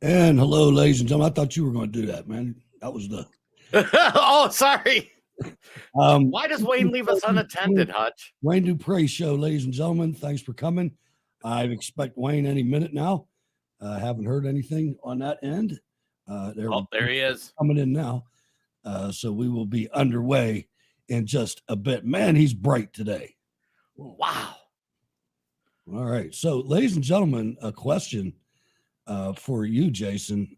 And hello, ladies and gentlemen. I thought you were going to do that, man. That was the. Oh, sorry. Why does Wayne leave us unattended, Hutch? Wayne Dupree show, ladies and gentlemen. Thanks for coming. I expect Wayne any minute now. Haven't heard anything on that end. There he is. Coming in now. So we will be underway in just a bit. Man, he's bright today. Wow. All right. So, ladies and gentlemen, a question for you, Jason.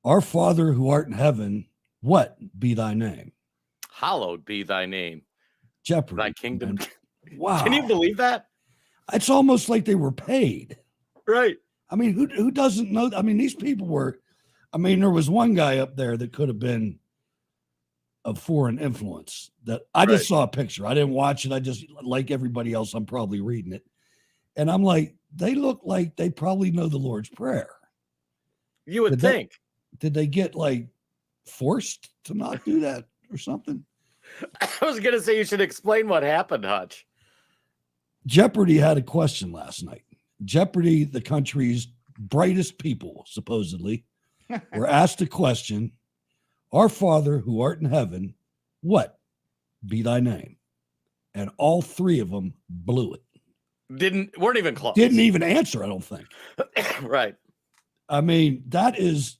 Our Father who art in heaven, what be thy name? Hallowed be thy name. Jeopardy. Thy kingdom. Wow. Can you believe that? It's almost like they were paid. Right. I mean, who doesn't know? I mean, these people were, there was one guy up there that could have been of foreign influence that I just saw a picture. I didn't watch it. I just, like everybody else, I'm probably reading it. And I'm like, they look like they probably know the Lord's Prayer. You would think. Did they get like forced to not do that or something? I was going to say you should explain what happened, Hutch. Jeopardy had a question last night. Jeopardy, the country's brightest people, supposedly, were asked a question. Our Father who art in heaven, what be thy name? And all three of them blew it. Weren't even close. Didn't even answer, I don't think. Right. I mean, that is,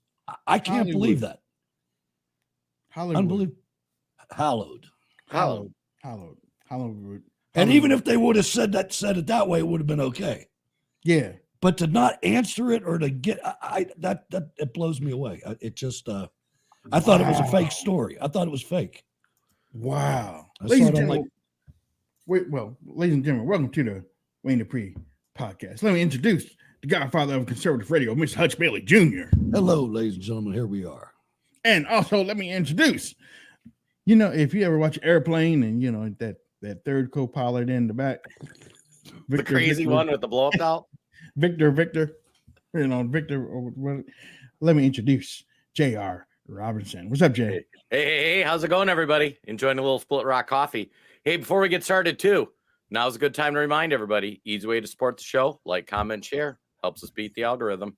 I can't believe that. Hollywood. Hallowed. And even if they would have said it that way, it would have been okay. Yeah. But to not answer it or to get, that it blows me away. It just, I thought it was a fake story. I thought it was fake. Wow. Ladies and gentlemen, welcome to the Wayne Dupree podcast. Let me introduce the godfather of conservative radio, Mr. Hutch Bailey Jr. Hello, ladies and gentlemen. Here we are. And also, let me introduce, if you ever watch Airplane and, that third co-pilot in the back. The crazy one with the blow-up doll? Victor. Let me introduce J.R. Robinson. What's up, Jay? Hey, how's it going, everybody? Enjoying a little Split Rock coffee. Hey, before we get started, too, now's a good time to remind everybody, easy way to support the show, like, comment, share. Helps us beat the algorithm.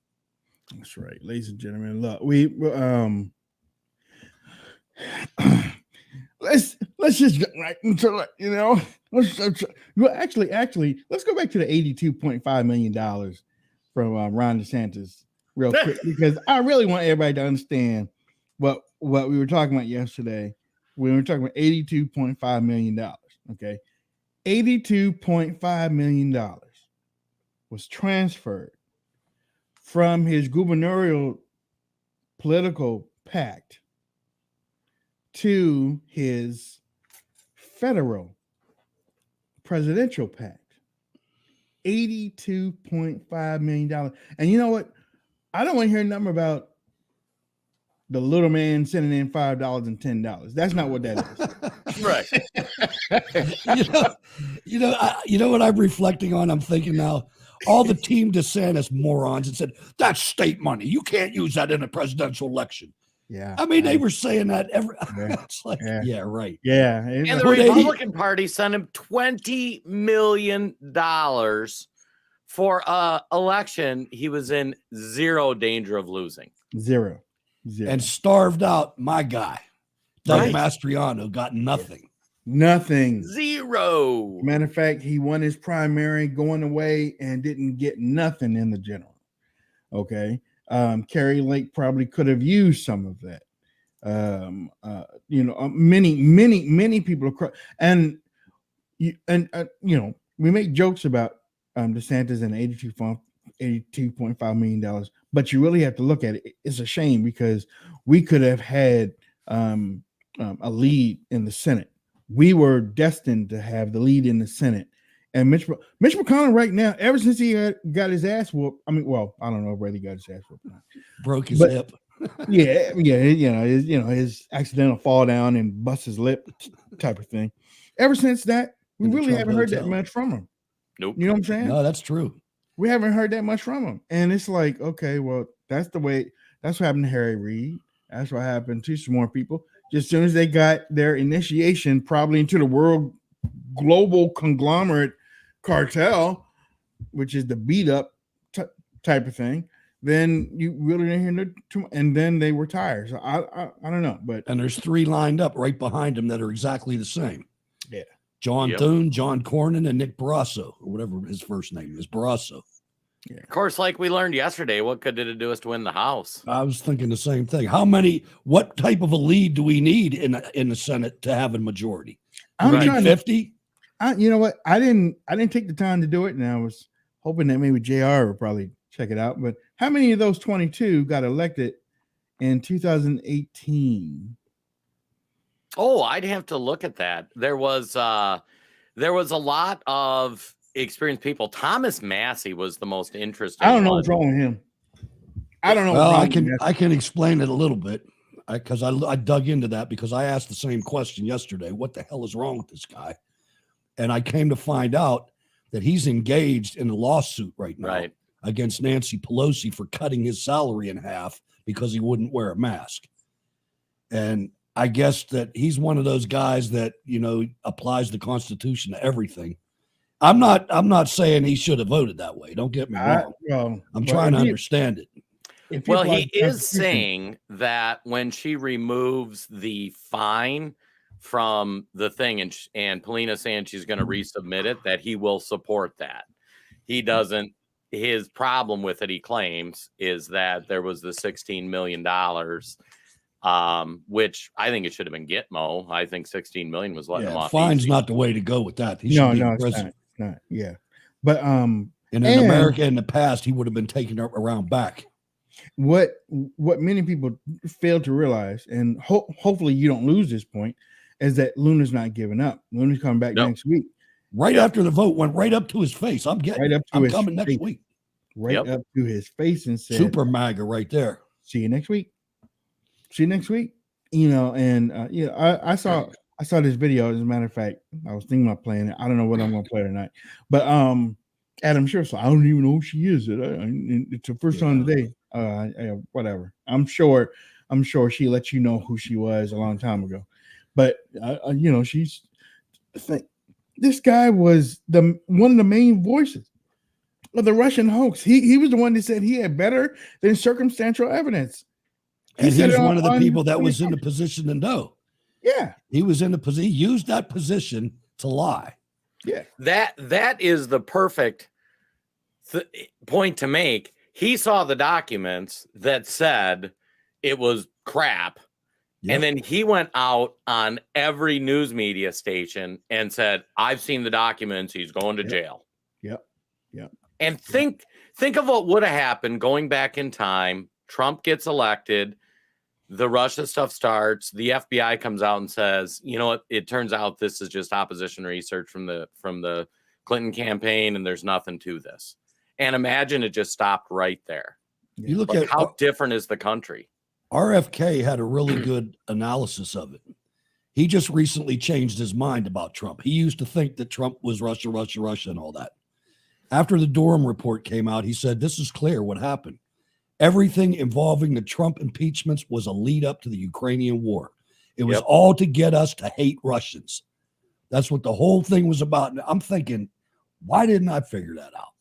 That's right. Ladies and gentlemen, look, we let's just get right into it, actually, let's go back to the $82.5 million from Ron DeSantis real quick, because I really want everybody to understand what we were talking about yesterday. We were talking about $82.5 million. Okay. $82.5 million was transferred from his gubernatorial political pact to his federal presidential pact. $82.5 million. And you know what? I don't want to hear a number about the little man sending in $5 and $10. That's not what that is. Right. You know what I'm reflecting on? I'm thinking now, all the Team DeSantis morons that said, that's state money. You can't use that in a presidential election. Yeah. I mean, they were saying that it's like, yeah, right. Yeah. And the Republican Party sent him $20 million for an election he was in zero danger of losing. Zero. And starved out my guy, Doug Mastriano, got nothing. Nothing. Zero. Matter of fact, he won his primary going away and didn't get nothing in the general. Okay. Kerry Lake probably could have used some of that. Many people across, and we make jokes about DeSantis and $82.5 million, but you really have to look at it. It's a shame because we could have had a lead in the Senate. We were destined to have the lead in the Senate. And Mitch McConnell right now, ever since he got his ass whooped, I don't know whether he got his ass whooped or not. Broke his hip. His accidental fall down and bust his lip type of thing. Ever since that, we really haven't heard that much from him. Nope. You know what I'm saying? No, that's true. We haven't heard that much from him. And it's like, okay, well, that's what happened to Harry Reid. That's what happened to some more people. Just as soon as they got their initiation, probably into the global conglomerate cartel, which is the beat up type of thing, then you really didn't hear too much, and then they were tired. So I don't know, but And there's 3 lined up right behind him that are exactly the same. Yeah. John Thune, John Cornyn, and Nick Barrasso, or whatever his first name is, Barrasso. Yeah. Of course, like we learned yesterday, what good did it do us to win the House? I was thinking the same thing. What type of a lead do we need in the Senate to have a majority? I'm trying 50? You know what? I didn't take the time to do it, and I was hoping that maybe JR would probably check it out. But how many of those 22 got elected in 2018? Oh, I'd have to look at that. There was a lot of experienced people. Thomas Massey was the most interesting. I don't know what's wrong with him. I don't know. Well, I can explain it a little bit because I dug into that because I asked the same question yesterday. What the hell is wrong with this guy? And I came to find out that he's engaged in a lawsuit right now against Nancy Pelosi for cutting his salary in half because he wouldn't wear a mask. And I guess that he's one of those guys that, applies the Constitution to everything. I'm not saying he should have voted that way. Don't get me wrong. I'm trying to understand it. Well, he is saying that when she removes the fine from the thing and Paulina saying she's going to resubmit it, that he will support that. He doesn't. His problem with it, he claims, is that there was the $16 million, which I think it should have been Gitmo. I think $16 million was letting him off. Fine's not the way to go with that. No, it's not. Yeah, but in America in the past, he would have been taken around back. What many people fail to realize, and hopefully you don't lose this point, is that Luna's not giving up. Luna's coming back next week. Right after the vote went right up to his face. I'm coming next week. Right up to his face and said, "Super MAGA right there. See you next week. See you next week." I saw this video. As a matter of fact, I was thinking about playing it. I don't know what I'm going to play tonight, but Adam Schiff, I don't even know who she is. It's the first time today. Whatever. I'm sure she let you know who she was a long time ago, but this guy was one of the main voices of the Russian hoax. He was the one that said he had better than circumstantial evidence. And he was one of the people that was in the position to know. Yeah. He was in the position. He used that position to lie. Yeah. That is the perfect point to make. He saw the documents that said it was crap. Yep. And then he went out on every news media station and said, I've seen the documents. He's going to jail. Yep. And think of what would have happened going back in time. Trump gets elected. The Russia stuff starts. The FBI comes out and says, you know what? It turns out this is just opposition research from the Clinton campaign, and there's nothing to this. And imagine it just stopped right there. You look at how different is the country. RFK had a really good analysis of it. He just recently changed his mind about Trump. He used to think that Trump was Russia, and all that. After the Durham report came out, he said, this is clear what happened. Everything involving the Trump impeachments was a lead up to the Ukrainian war. It was all to get us to hate Russians. That's what the whole thing was about. And I'm thinking, why didn't I figure that out?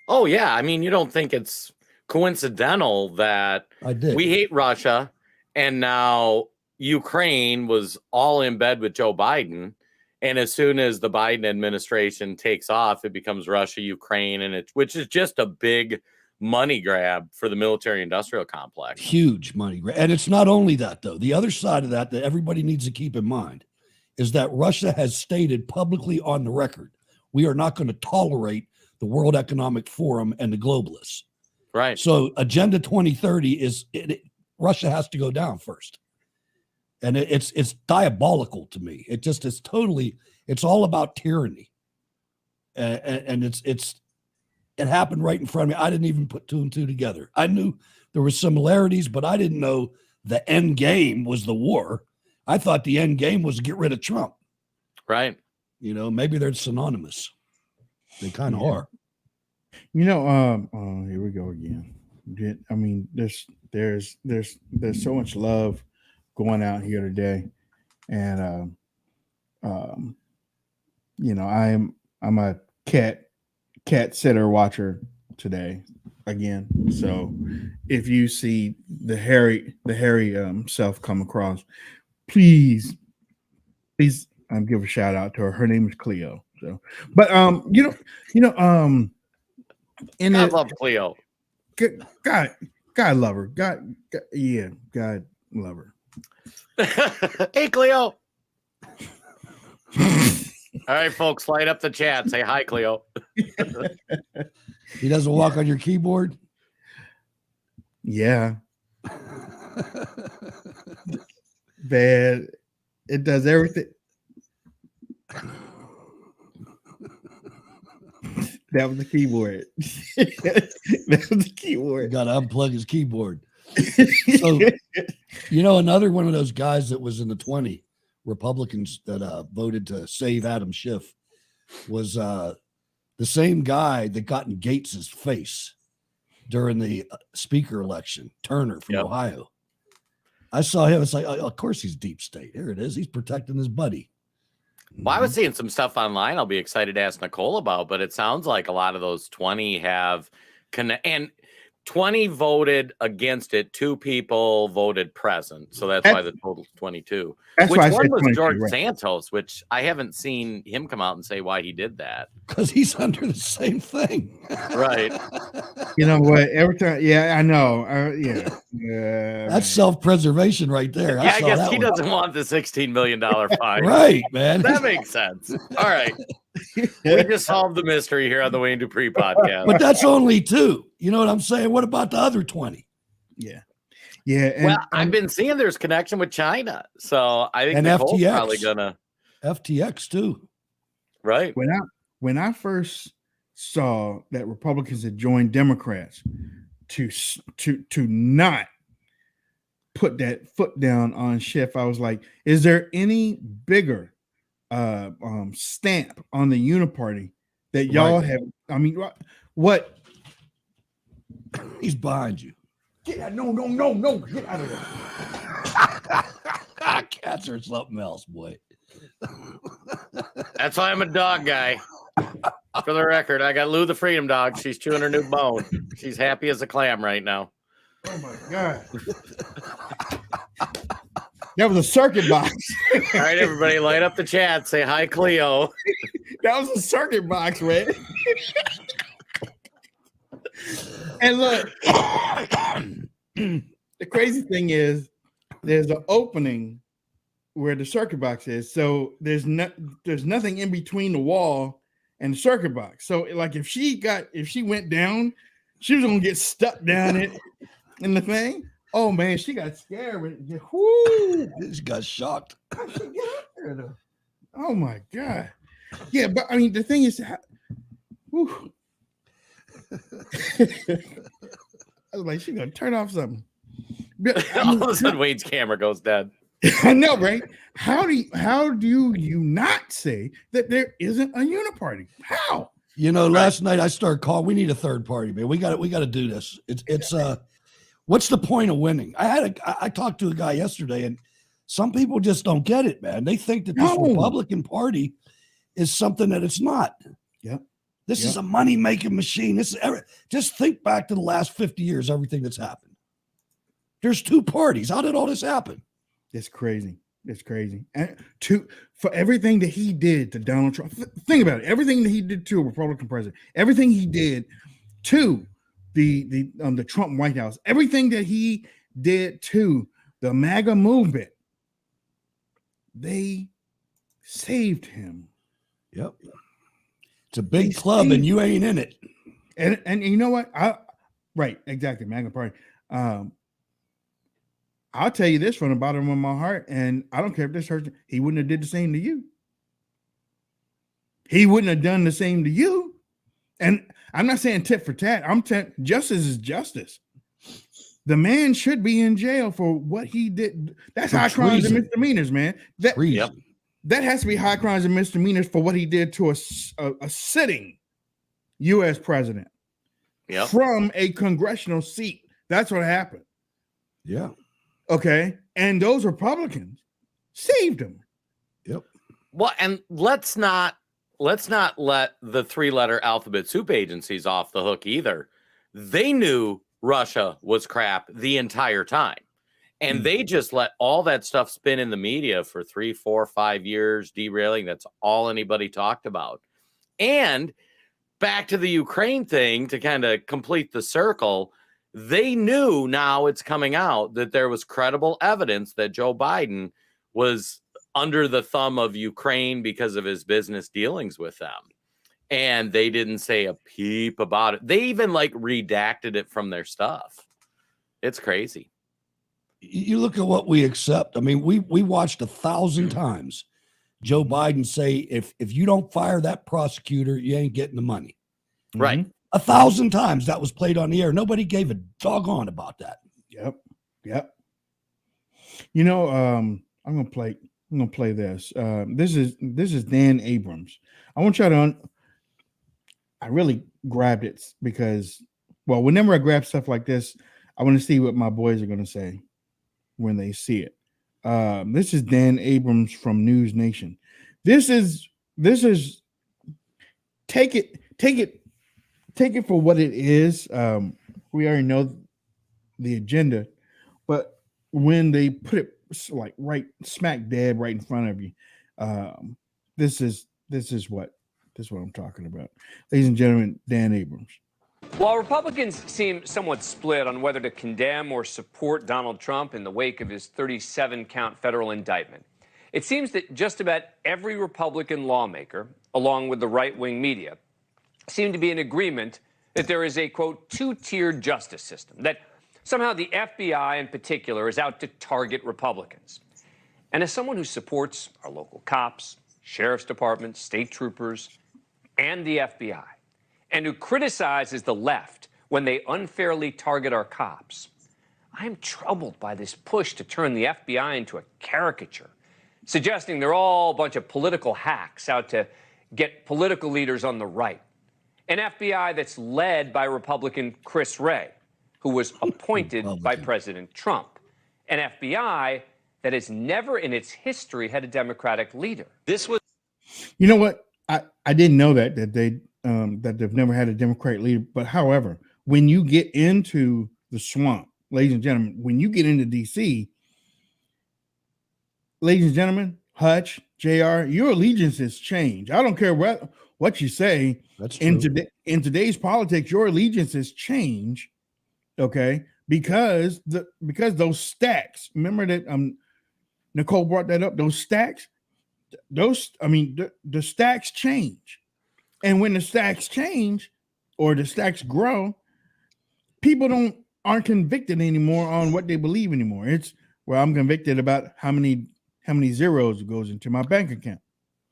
Oh, yeah. I mean, you don't think it's coincidental that we hate Russia and now Ukraine was all in bed with Joe Biden. And as soon as the Biden administration takes off, it becomes Russia, Ukraine, which is just a big money grab for the military industrial complex. Huge money grab. And it's not only that, though. The other side of that everybody needs to keep in mind is that Russia has stated publicly on the record, we are not going to tolerate the World Economic Forum and the globalists. Right. So Agenda 2030 Russia has to go down first. And it's diabolical to me. It just is it's all about tyranny. And it happened right in front of me. I didn't even put 2 and 2 together. I knew there were similarities, but I didn't know the end game was the war. I thought the end game was to get rid of Trump. Right. Maybe they're synonymous. They kind of are. Here we go again. I mean, there's so much love going out here today, and I'm a cat sitter watcher today. again. So if you see the hairy self come across, please give a shout out to her. Her name is Cleo. So, but in I love Cleo. God love her. God love her. Hey, Cleo. All right, folks, light up the chat. Say hi, Cleo. He doesn't walk on your keyboard? Yeah. Bad. It does everything. That was the keyboard. That was the keyboard. You got to unplug his keyboard. So, another one of those guys that was in the 20 Republicans that voted to save Adam Schiff was the same guy that got in Gates's face during the speaker election, Turner from Ohio. I saw him. It's like, of course he's deep state. Here it is. He's protecting his buddy. Well, I was seeing some stuff online I'll be excited to ask Nicole about, but it sounds like a lot of those 20 have and 20 voted against it. 2 people voted present. So that's why the total is 22. Which one was George Santos, which I haven't seen him come out and say why he did that. Because he's under the same thing. Right. You know what? Every time, I know. That's self-preservation right there. Yeah, I guess he doesn't want the $16 million fine. Right, man. That makes sense. All right. We just solved the mystery here on the Wayne Dupree podcast. But that's only 2. You know what I'm saying? What about the other 20? Yeah. Well, I've been seeing there's connection with China. So I think Nicole's FTX. probably gonna FTX too. Right. When I first saw that Republicans had joined Democrats to not put that foot down on Schiff, I was like, is there any bigger stamp on the uniparty that y'all have? I mean, what? He's behind you. Get out, no, get out of there. Cats are something else, boy. That's why I'm a dog guy. For the record, I got Lou the Freedom Dog. She's chewing her new bone. She's happy as a clam right now. Oh my God. That was a circuit box. All right, everybody, light up the chat. Say hi, Cleo. That was a circuit box, man. And look, the crazy thing is there's an opening where the circuit box is. So there's nothing in between the wall and the circuit box. So like if she went down, she was gonna get stuck down it in the thing. Oh man, she got scared. She got shocked. Oh my God. Yeah, but I mean the thing is I was like, she's gonna turn off something. All of a sudden, Wayne's camera goes dead. I know, right? How do you not say that there isn't a uniparty? How? Last night I started calling. We need a third party, man. We got to do this. It's what's the point of winning? I talked to a guy yesterday, and some people just don't get it, man. They think that this Republican Party is something that it's not. Yep. This is a money-making machine. Just think back to the last 50 years, everything that's happened. There's 2 parties. How did all this happen? It's crazy. It's crazy. And for everything that he did to Donald Trump, think about it. Everything that he did to a Republican president, everything he did to the Trump White House, everything that he did to the MAGA movement, they saved him. Yep. It's a big club and you ain't in it. And you know what? Right, exactly. MAGA party. I'll tell you this from the bottom of my heart, and I don't care if this hurts. He wouldn't have did the same to you. He wouldn't have done the same to you. And I'm not saying tit for tat. Justice is justice. The man should be in jail for what he did. That's high crimes and misdemeanors, man. That has to be high crimes and misdemeanors for what he did to a sitting U.S. president from a congressional seat. That's what happened. Yeah. Okay. And those Republicans saved him. Yep. Well, and let's not let the 3-letter alphabet soup agencies off the hook either, They knew Russia was crap the entire time. And they just let all that stuff spin in the media for 3, 4, 5 years, derailing. That's all anybody talked about. And back to the Ukraine thing, to kind of complete the circle, they knew, now it's coming out, that there was credible evidence that Joe Biden was under the thumb of Ukraine because of his business dealings with them. And they didn't say a peep about it. They even like redacted it from their stuff. It's crazy. You look at what we accept. I mean, we watched 1,000 times Joe Biden say, if you don't fire that prosecutor, you ain't getting the money. Right. 1,000 times that was played on the air. Nobody gave a doggone about that. Yep. You know, I'm gonna play this. This is Dan Abrams. I want y'all to I really grabbed it because, well, whenever I grab stuff like this, I want to see what my boys are gonna say when they see it. This is Dan Abrams from News Nation. This is take it for what it is. We already know the agenda, but when they put it like right smack dab right in front of you, this is what I'm talking about. Ladies and gentlemen, Dan Abrams. While Republicans seem somewhat split on whether to condemn or support Donald Trump in the wake of his 37-count federal indictment, it seems that just about every Republican lawmaker, along with the right-wing media, seem to be in agreement that there is a, quote, two-tiered justice system, that somehow the FBI in particular is out to target Republicans. And as someone who supports our local cops, sheriff's departments, state troopers, and the FBI, and who criticizes the left when they unfairly target our cops, I am troubled by this push to turn the FBI into a caricature, suggesting they're all a bunch of political hacks out to get political leaders on the right. An FBI that's led by Republican Chris Wray, who was appointed by President Trump. An FBI that has never in its history had a Democratic leader. This was, you know what? I didn't know that they've never had a Democratic leader. But however, when you get into the swamp, ladies and gentlemen, when you get into DC, ladies and gentlemen, Hutch, JR, your allegiances change. I don't care what you say. That's true. In today's politics, your allegiances change. Okay, because those stacks. Remember that Nicole brought that up. Those stacks. The stacks change, and when the stacks change or the stacks grow, people aren't convicted anymore on what they believe anymore. It's, well, I'm convicted about how many zeros goes into my bank account.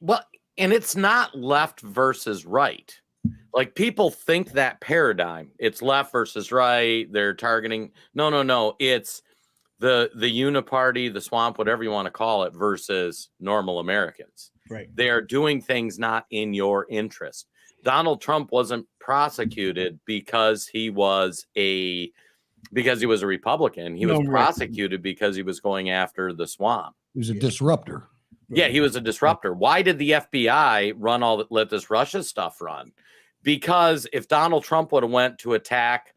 Well, and it's not left versus right. Like, people think that paradigm, it's left versus right. They're targeting. No. It's the uniparty, the swamp, whatever you want to call it, versus normal Americans. Right. They are doing things not in your interest. Donald Trump wasn't prosecuted because he was a Republican. He was prosecuted because he was going after the swamp. He was a disruptor. Yeah, he was a disruptor. Why did the FBI let this Russia stuff run? Because if Donald Trump would have went to attack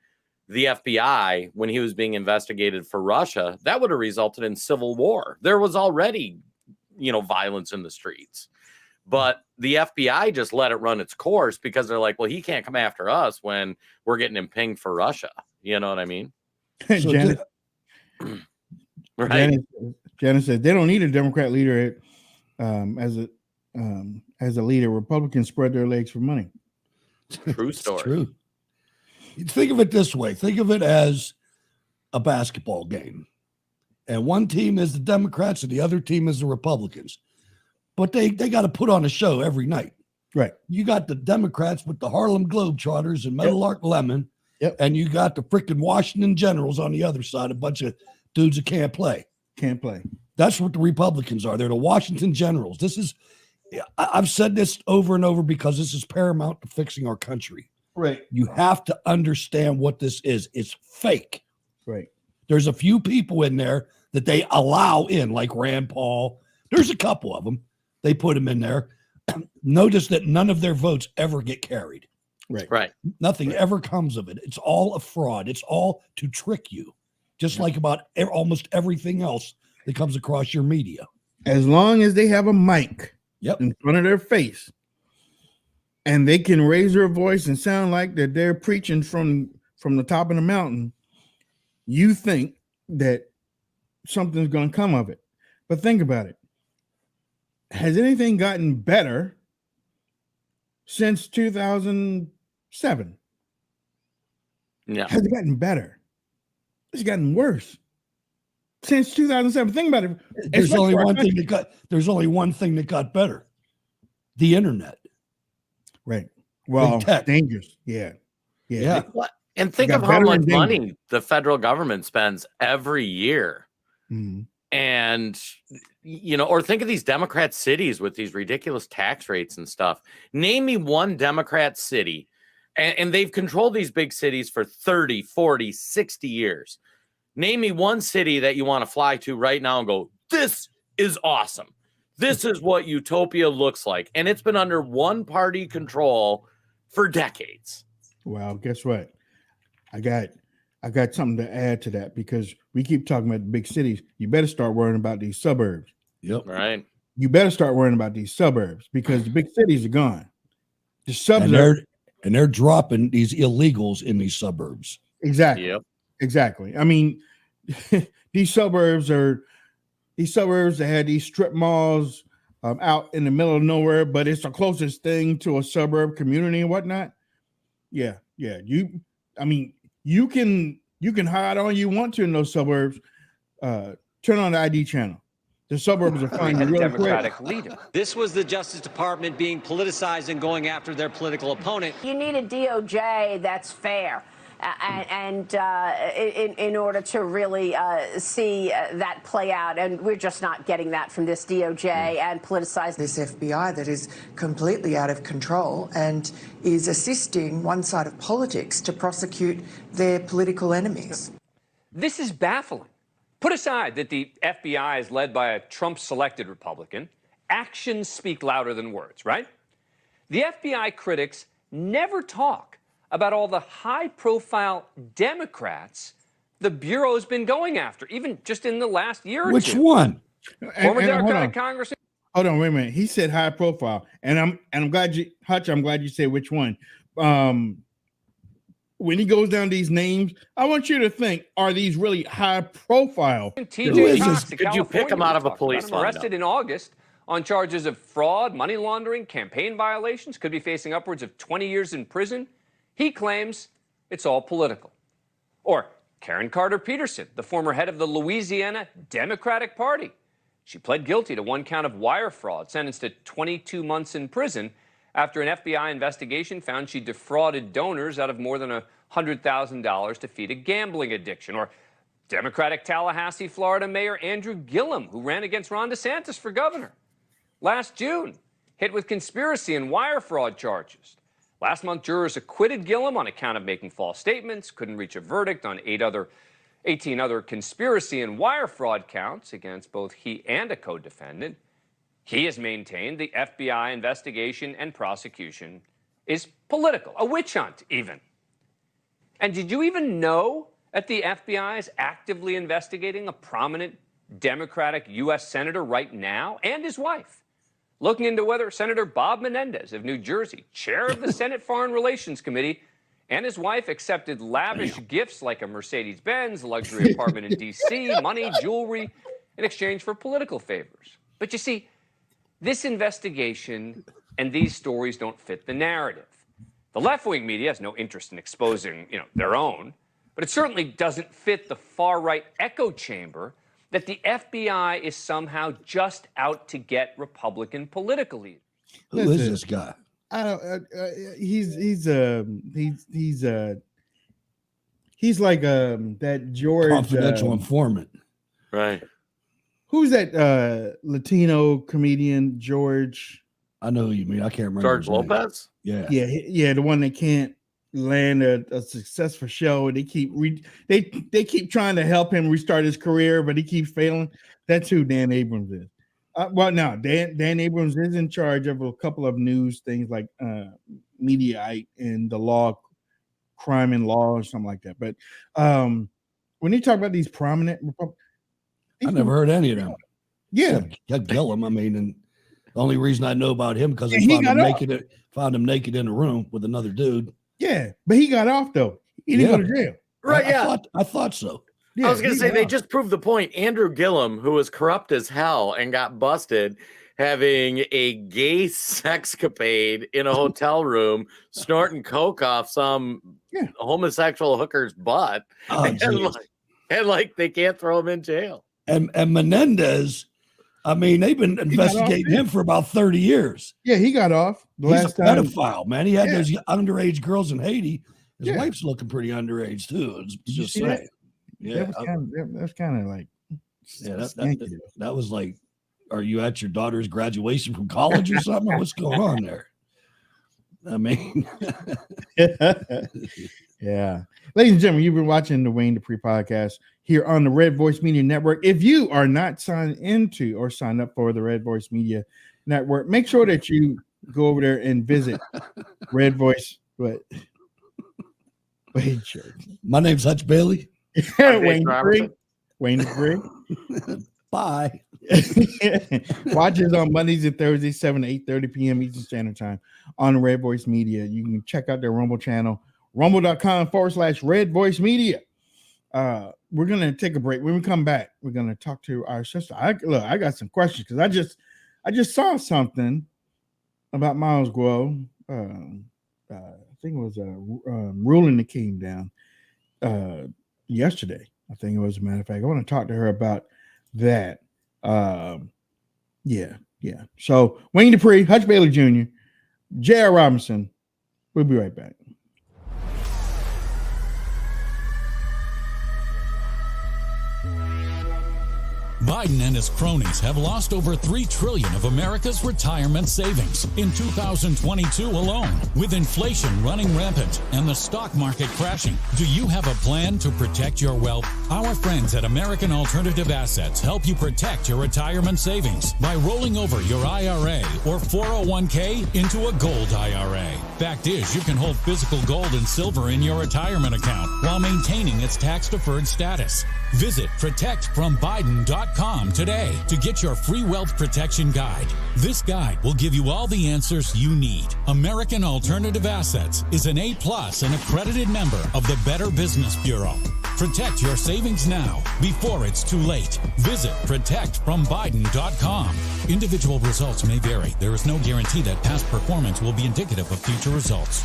the FBI when he was being investigated for Russia, that would have resulted in civil war. There was already, violence in the streets. But the FBI just let it run its course because they're like, well, he can't come after us when we're getting him pinged for Russia. You know what I mean? Janet, right. Janet said they don't need a Democrat leader as a leader. Republicans spread their legs for money. True story. True. Think of it this way. Think of it as a basketball game. And one team is the Democrats and the other team is the Republicans. But they got to put on a show every night. Right. You got the Democrats with the Harlem Globetrotters and Meadowlark Lemon. Yep. And you got the freaking Washington Generals on the other side, a bunch of dudes that can't play. That's what the Republicans are. They're the Washington Generals. I've said this over and over because this is paramount to fixing our country. Right. You have to understand what this is. It's fake. Right. There's a few people in there that they allow in, like Rand Paul. There's a couple of them. They put them in there. Notice that none of their votes ever get carried. Right. Nothing ever comes of it. It's all a fraud. It's all to trick you, just like about almost everything else that comes across your media. As long as they have a mic in front of their face and they can raise their voice and sound like that they're preaching from the top of the mountain, you think that something's going to come of it. But think about it. Has anything gotten better since 2007? Yeah. Has it gotten better? It's gotten worse since 2007. Think about it. There's only one thing that got better. The internet. Right. Well, dangerous. Yeah. And think of how much money the federal government spends every year. Mm-hmm. And, or think of these Democrat cities with these ridiculous tax rates and stuff. Name me one Democrat city, and they've controlled these big cities for 30, 40, 60 years. Name me one city that you want to fly to right now and go, this is awesome. This is what utopia looks like. And it's been under one party control for decades. Well, guess what? I got something to add to that, because we keep talking about the big cities. You better start worrying about these suburbs. Yep. Right. You better start worrying about these suburbs, because the big cities are gone. The suburbs and they're dropping these illegals in these suburbs. Exactly. Yep. Exactly. I mean, these suburbs that had these strip malls out in the middle of nowhere, but it's the closest thing to a suburb community and whatnot. Yeah. You can hide all you want to in those suburbs. Turn on the ID channel. The suburbs are finding real Democratic leader. This was the Justice Department being politicized and going after their political opponent. You need a DOJ that's fair. And in order to really see that play out, and we're just not getting that from this DOJ and politicized this FBI that is completely out of control and is assisting one side of politics to prosecute their political enemies. This is baffling. Put aside that the FBI is led by a Trump-selected Republican. Actions speak louder than words, right? The FBI critics never talk about all the high-profile Democrats the Bureau's been going after, even just in the last year or two. Which one? Former Democratic Congressman. Hold on, wait a minute. He said high profile, and I'm glad you, Hutch. I'm glad you said which one. When he goes down these names, I want you to think: are these really high profile? TJ Cox, could you pick him out of a police lineup? Arrested in August on charges of fraud, money laundering, campaign violations, could be facing upwards of 20 years in prison. He claims it's all political. Or Karen Carter Peterson, the former head of the Louisiana Democratic Party. She pled guilty to one count of wire fraud, sentenced to 22 months in prison after an FBI investigation found she defrauded donors out of more than $100,000 to feed a gambling addiction. Or Democratic Tallahassee, Florida Mayor Andrew Gillum, who ran against Ron DeSantis for governor. Last June, hit with conspiracy and wire fraud charges. Last month, jurors acquitted Gillum on account of making false statements, couldn't reach a verdict on 18 other conspiracy and wire fraud counts against both he and a co-defendant. He has maintained the FBI investigation and prosecution is political, a witch hunt even. And did you even know that the FBI is actively investigating a prominent Democratic U.S. Senator right now and his wife, looking into whether Senator Bob Menendez of New Jersey, chair of the Senate Foreign Relations Committee, and his wife accepted lavish gifts like a Mercedes-Benz, a luxury apartment in D.C., money, jewelry, in exchange for political favors. But you see, this investigation and these stories don't fit the narrative. The left-wing media has no interest in exposing, their own, but it certainly doesn't fit the far-right echo chamber that the FBI is somehow just out to get Republican political leaders. Who is this guy? I don't. He's like that George Confidential informant. Right. Who's that Latino comedian George? I know who you mean. I can't remember. George Lopez? Yeah. Yeah, the one that can't land a successful show. They keep they keep trying to help him restart his career, but he keeps failing. That's who Dan Abrams is. Dan Abrams is in charge of a couple of news things like Mediaite in the law, crime and law, or something like that. But when you talk about these prominent Republicans, I never heard any of them. Yeah, Gillum. I mean, and the only reason I know about him because they found him naked in a room with another dude. Yeah, but he got off though. He didn't go to jail. Right? I thought so. Yeah, I was going to say they just proved the point. Andrew Gillum, who was corrupt as hell and got busted having a gay sexcapade in a hotel room, snorting coke off some homosexual hooker's butt, and they can't throw him in jail. And Menendez, I mean, they've been investigating him for about 30 years. Yeah, he got off. He's a pedophile, man. He had those underage girls in Haiti. His wife's looking pretty underage too. It's just saying. That? Yeah, that's kind of like, that was like, are you at your daughter's graduation from college or something? What's going on there? I mean, yeah. Ladies and gentlemen, you've been watching the Wayne Dupree podcast here on the Red Voice Media Network. If you are not signed into or signed up for the Red Voice Media Network, make sure that you go over there and visit Red Voice. Wait, sure. My name's Hutch Bailey. Wayne Dupree. Bye. Watch us on Mondays and Thursdays, 7 to 8:30 p.m. Eastern Standard Time on Red Voice Media. You can check out their Rumble channel, rumble.com/Red Voice Media. We're gonna take a break. When we come back, we're gonna talk to our sister. I got some questions because I just saw something about Miles Guo. I think it was a ruling that came down yesterday. I think it was, a matter of fact. I want to talk to her about that. Yeah. So Wayne Dupree, Hutch Bailey Jr., J.R. Robinson. We'll be right back. Biden and his cronies have lost over $3 trillion of America's retirement savings in 2022 alone. With inflation running rampant and the stock market crashing, do you have a plan to protect your wealth? Our friends at American Alternative Assets help you protect your retirement savings by rolling over your IRA or 401k into a gold IRA. Fact is, you can hold physical gold and silver in your retirement account while maintaining its tax-deferred status. Visit protectfrombiden.com today to get your free wealth protection guide. This guide will give you all the answers you need. American Alternative Assets is an A+ and accredited member of the Better Business Bureau. Protect your savings now before it's too late. Visit protectfrombiden.com. Individual results may vary. There is no guarantee that past performance will be indicative of future results.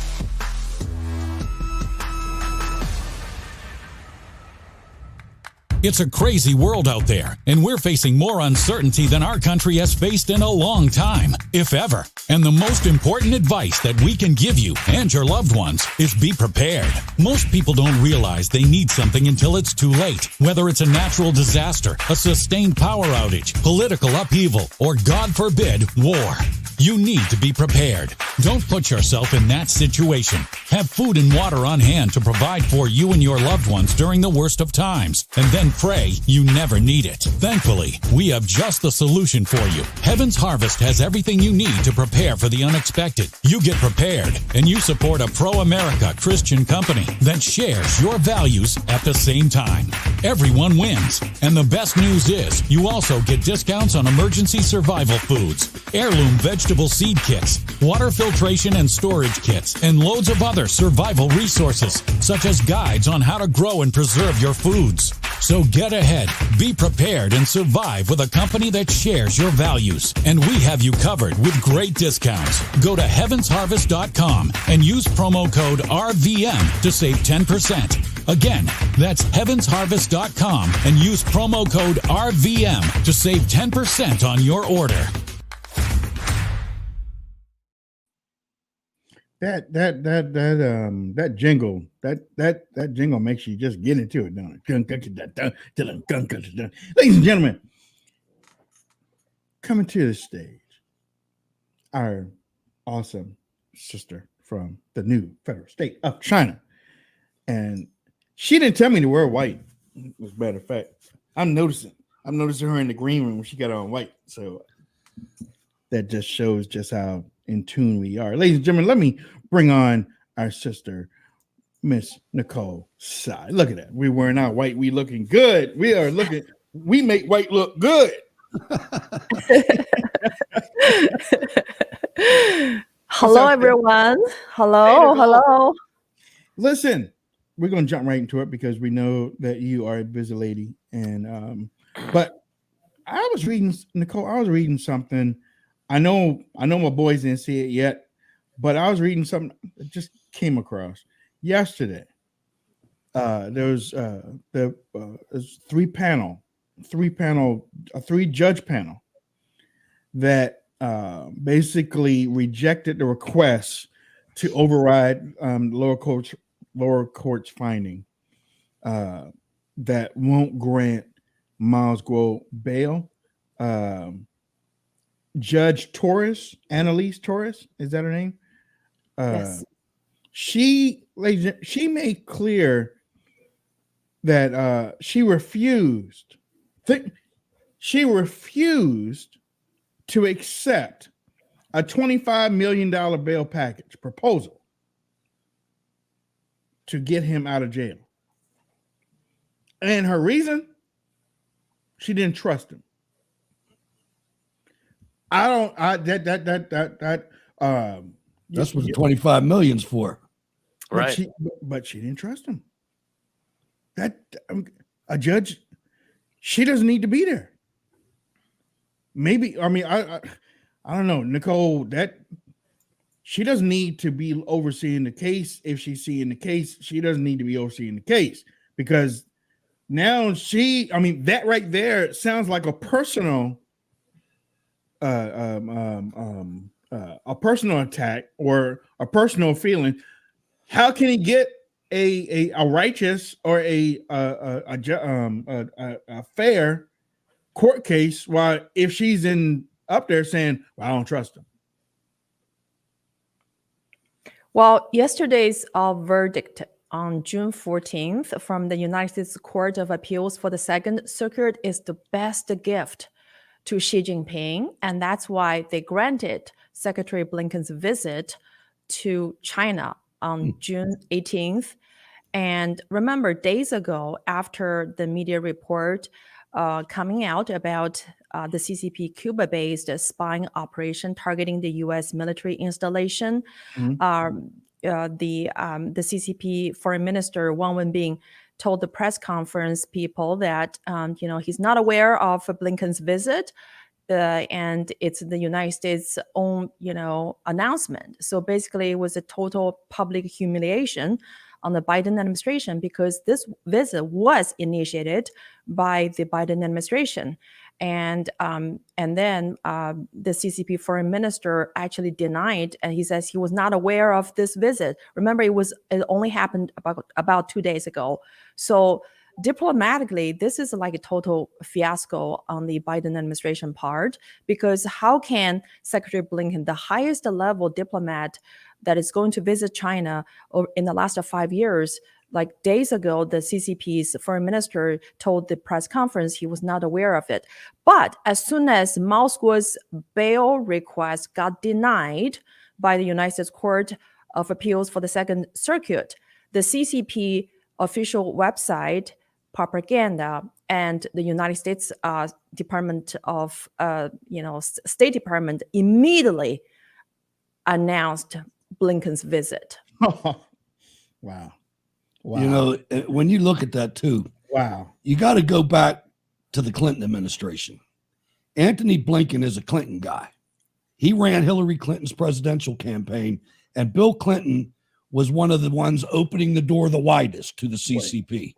It's a crazy world out there, and we're facing more uncertainty than our country has faced in a long time, if ever. And the most important advice that we can give you and your loved ones is be prepared. Most people don't realize they need something until it's too late, whether it's a natural disaster, a sustained power outage, political upheaval, or God forbid, war. You need to be prepared. Don't put yourself in that situation. Have food and water on hand to provide for you and your loved ones during the worst of times, and then pray you never need it. Thankfully, we have just the solution for you. Heaven's Harvest has everything you need to prepare for the unexpected. You get prepared, and you support a pro-America Christian company that shares your values at the same time. Everyone wins, and the best news is you also get discounts on emergency survival foods, heirloom vegetable seed kits, water filtration and storage kits, and loads of other survival resources, such as guides on how to grow and preserve your foods. So get ahead, be prepared, and survive with a company that shares your values. And we have you covered with great discounts. Go to heavensharvest.com and use promo code RVM to save 10%. Again, that's heavensharvest.com and use promo code RVM to save 10% on your order. That jingle makes you just get into it, don't it? Ladies and gentlemen, coming to the stage, our awesome sister from the new federal state of China. And she didn't tell me to wear white. As a matter of fact, I'm noticing her in the green room when she got on white. So that just shows just how in tune we are. Ladies and gentlemen, let me bring on our sister, Miss Nicole Sy. Look at that. We wearing our white. We looking good. We make white look good. Hello, everyone. Hello. Listen, we're going to jump right into it because we know that you are a busy lady. And, but I was reading, Nicole, I was reading something. I know my boys didn't see it yet, but I was reading something that just came across yesterday. There was a three-judge panel that basically rejected the request to override lower court's finding that won't grant Miles Guo bail. Judge Torres, Annalise Torres, is that her name? Yes. She made clear that she refused to accept a $25 million bail package proposal to get him out of jail. And her reason, she didn't trust him. That's what the 25 million's for. Right. But she didn't trust him. A judge, she doesn't need to be there. Maybe, I don't know, Nicole, that she doesn't need to be overseeing the case. If she's seeing the case, she doesn't need to be overseeing the case, because now that right there sounds like a personal attack or a personal feeling. How can he get a righteous or a fair court case while if she's up there saying, well, I don't trust him? Well, yesterday's verdict on June 14th from the United States Court of Appeals for the Second Circuit is the best gift to Xi Jinping, and that's why they granted Secretary Blinken's visit to China on June 18th. And remember, days ago, after the media report coming out about the CCP Cuba-based spying operation targeting the U.S. military installation, the CCP Foreign Minister Wang Wenbin told the press conference people that he's not aware of Blinken's visit, and it's the United States' own announcement. So basically, it was a total public humiliation on the Biden administration, because this visit was initiated by the Biden administration. And then the CCP foreign minister actually denied, and he says he was not aware of this visit. Remember, it only happened about 2 days ago. So diplomatically, this is like a total fiasco on the Biden administration part, because how can Secretary Blinken, the highest level diplomat that is going to visit China in the last 5 years, like days ago, the CCP's foreign minister told the press conference he was not aware of it. But as soon as Miles Guo's bail request got denied by the United States Court of Appeals for the Second Circuit, the CCP official website, propaganda, and the United States Department of State Department immediately announced Blinken's visit. Wow. When you look at that too, you got to go back to the Clinton administration. Anthony Blinken is a Clinton guy. He ran Hillary Clinton's presidential campaign, and Bill Clinton was one of the ones opening the door the widest to the CCP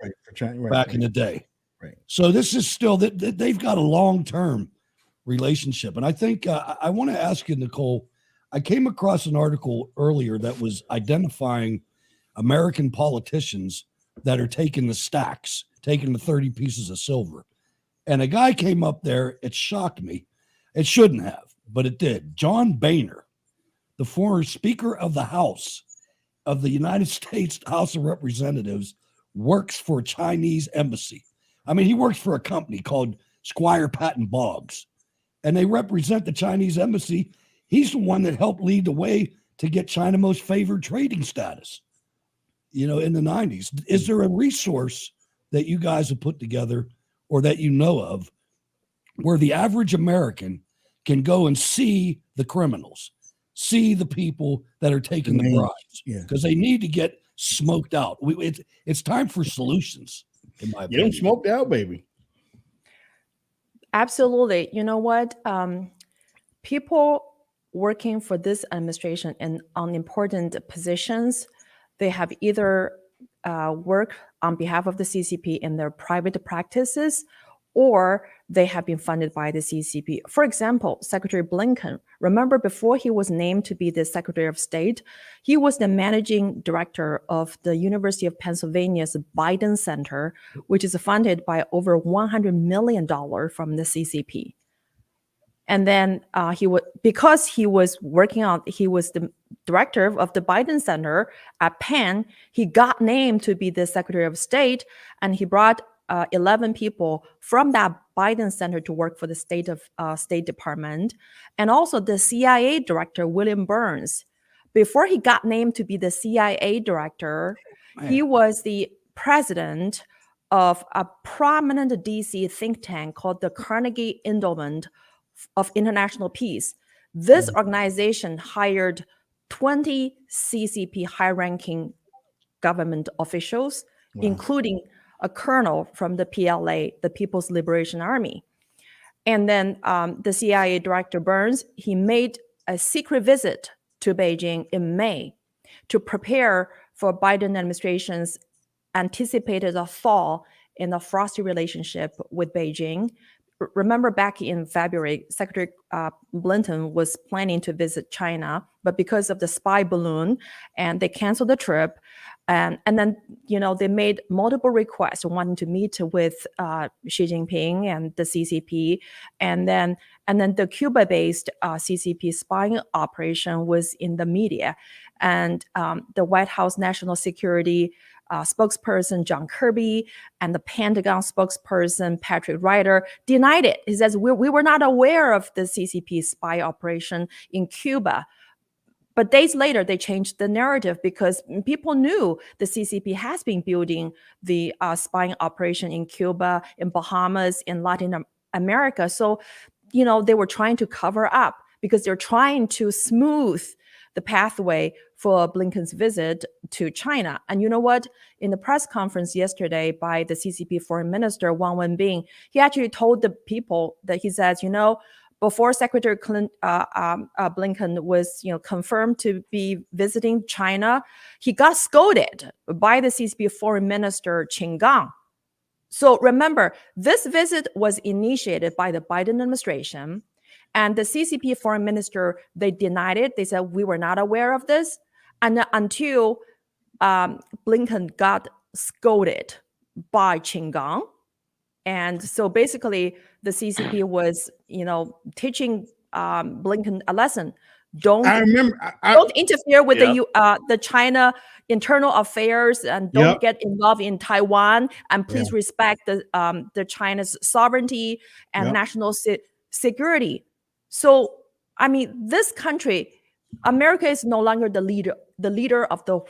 back in the day. Right. So this is still that they've got a long-term relationship. And I think I want to ask you, Nicole, I came across an article earlier that was identifying American politicians that are taking the stacks, taking the 30 pieces of silver. And a guy came up there, it shocked me. It shouldn't have, but it did. John Boehner, the former Speaker of the House of the United States House of Representatives, works for a Chinese embassy. I mean, he works for a company called Squire Patton Boggs, and they represent the Chinese embassy. He's the one that helped lead the way to get China most favored trading status, in the 90s. Is there a resource that you guys have put together or that you know of where the average American can go and see the criminals, see the people that are taking the bribes? Because they need to get smoked out. It's time for solutions, in my opinion. Get them smoked out, baby. Absolutely. You know what? People working for this administration and on important positions, they have either worked on behalf of the CCP in their private practices, or they have been funded by the CCP. For example, Secretary Blinken, remember before he was named to be the Secretary of State, he was the managing director of the University of Pennsylvania's Biden Center, which is funded by over $100 million from the CCP. And then he was the director of the Biden Center at Penn. He got named to be the Secretary of State, and he brought 11 people from that Biden Center to work for the State Department. And also the CIA director, William Burns. Before he got named to be the CIA director, he was the president of a prominent DC think tank called the Carnegie Endowment of International Peace. This organization hired 20 CCP high-ranking government officials, including a colonel from the PLA, the People's Liberation Army. And then the CIA director Burns, he made a secret visit to Beijing in May to prepare for Biden administration's anticipated thaw in the frosty relationship with Beijing. Remember back in February, Secretary Blinken was planning to visit China, but because of the spy balloon, and they canceled the trip. And then, they made multiple requests wanting to meet with Xi Jinping and the CCP. And then the Cuba-based CCP spying operation was in the media. And the White House National Security spokesperson John Kirby and the Pentagon spokesperson Patrick Ryder denied it. He says, we were not aware of the CCP spy operation in Cuba. But days later, they changed the narrative because people knew the CCP has been building the spying operation in Cuba, in Bahamas, in Latin America. So, they were trying to cover up because they're trying to smooth the pathway for Blinken's visit to China. And you know what? In the press conference yesterday by the CCP Foreign Minister, Wang Wenbin, he actually told the people that he says, before Secretary Blinken was, confirmed to be visiting China, he got scolded by the CCP Foreign Minister Qin Gang. So remember, this visit was initiated by the Biden administration, and the CCP Foreign Minister, they denied it. They said, we were not aware of this. And until Blinken got scolded by Qin Gang. And so basically, the CCP was, teaching Blinken a lesson. Don't interfere with the China internal affairs, and don't get involved in Taiwan. And please respect the China's sovereignty and national security. So, this country, America is no longer the leader of the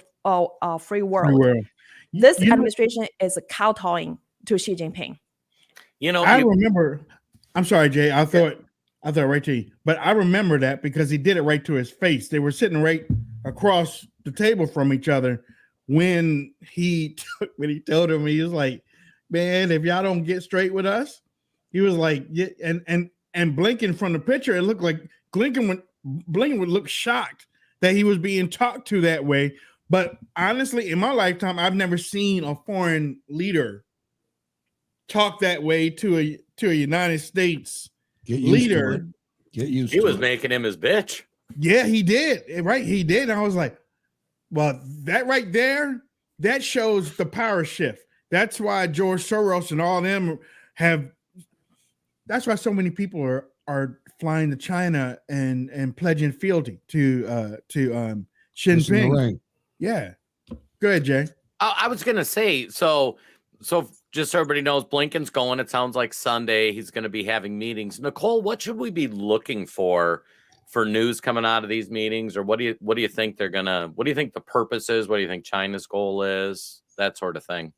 free world. This administration is kowtowing to Xi Jinping. I remember. I'm sorry, Jay. I thought right to you, but I remember that because he did it right to his face. They were sitting right across the table from each other when he told him, he was like, "Man, if y'all don't get straight with us," he was like, "Yeah." And Blinken from the picture, it looked like Blinken would look shocked that he was being talked to that way. But honestly, in my lifetime, I've never seen a foreign leader talk that way to a United States leader. He was making him his bitch. Yeah, he did. Right, he did. And I was like, well, that right there, that shows the power shift. That's why George Soros and all of them have. That's why so many people are flying to China and pledging fealty to Xi Jinping. Yeah, go ahead, Jay. I was gonna say so just so everybody knows, Blinken's going. It sounds like Sunday he's going to be having meetings. Nicole, what should we be looking for for news coming out of these meetings, or what do you think they're gonna? What do you think the purpose is? What do you think China's goal is? That sort of thing.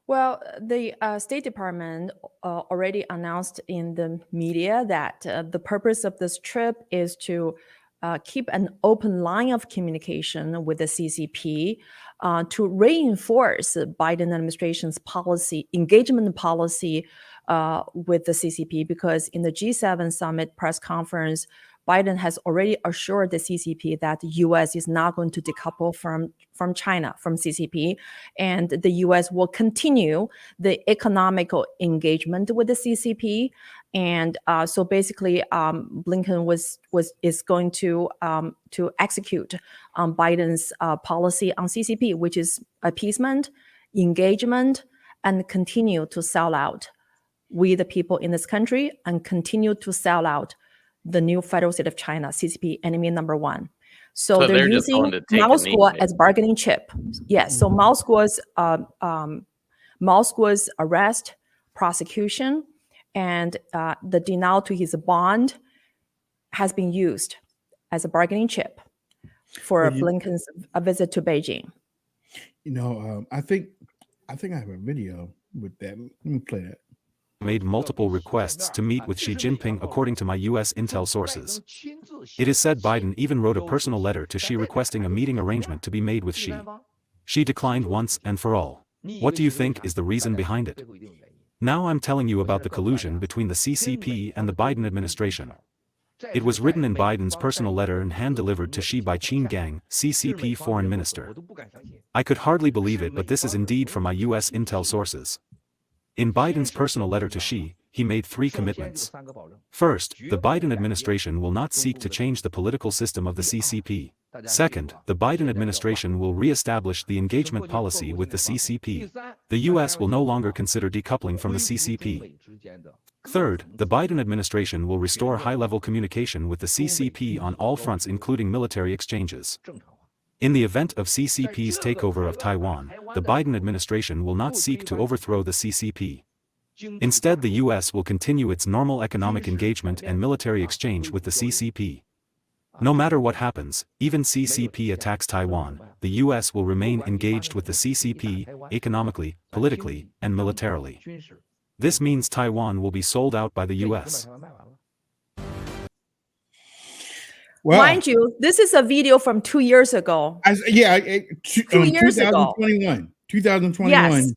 Well, the State Department already announced in the media that the purpose of this trip is to keep an open line of communication with the CCP to reinforce the Biden administration's engagement policy with the CCP, because in the G7 summit press conference, Biden has already assured the CCP that the U.S. is not going to decouple from China, from CCP, and the U.S. will continue the economical engagement with the CCP. And so basically, Blinken is going to execute Biden's policy on CCP, which is appeasement, engagement, and continue to sell out we the people in this country, and continue to sell out the new federal state of China, CCP, enemy number one. So they're using Moscow as bargaining chip. Yes. So Moscow's arrest, prosecution, and the denial to his bond has been used as a bargaining chip for Blinken's visit to Beijing. I think I have a video with that. Let me play that. Made multiple requests to meet with Xi Jinping, according to my U.S. intel sources. It is said Biden even wrote a personal letter to Xi requesting a meeting arrangement to be made with Xi. Xi declined once and for all. What do you think is the reason behind it? Now I'm telling you about the collusion between the CCP and the Biden administration. It was written in Biden's personal letter and hand-delivered to Xi by Qin Gang, CCP foreign minister. I could hardly believe it, but this is indeed from my U.S. intel sources. In Biden's personal letter to Xi, he made 3 commitments. First, the Biden administration will not seek to change the political system of the CCP. Second, the Biden administration will re-establish the engagement policy with the CCP. The U.S. will no longer consider decoupling from the CCP. Third, the Biden administration will restore high-level communication with the CCP on all fronts, including military exchanges. In the event of CCP's takeover of Taiwan, the Biden administration will not seek to overthrow the CCP. Instead, the U.S. will continue its normal economic engagement and military exchange with the CCP. No matter what happens, even CCP attacks Taiwan, the U.S. will remain engaged with the CCP, economically, politically, and militarily. This means Taiwan will be sold out by the U.S. Well, mind you, this is a video from 2 years ago. 2 years ago. 2021. Yes.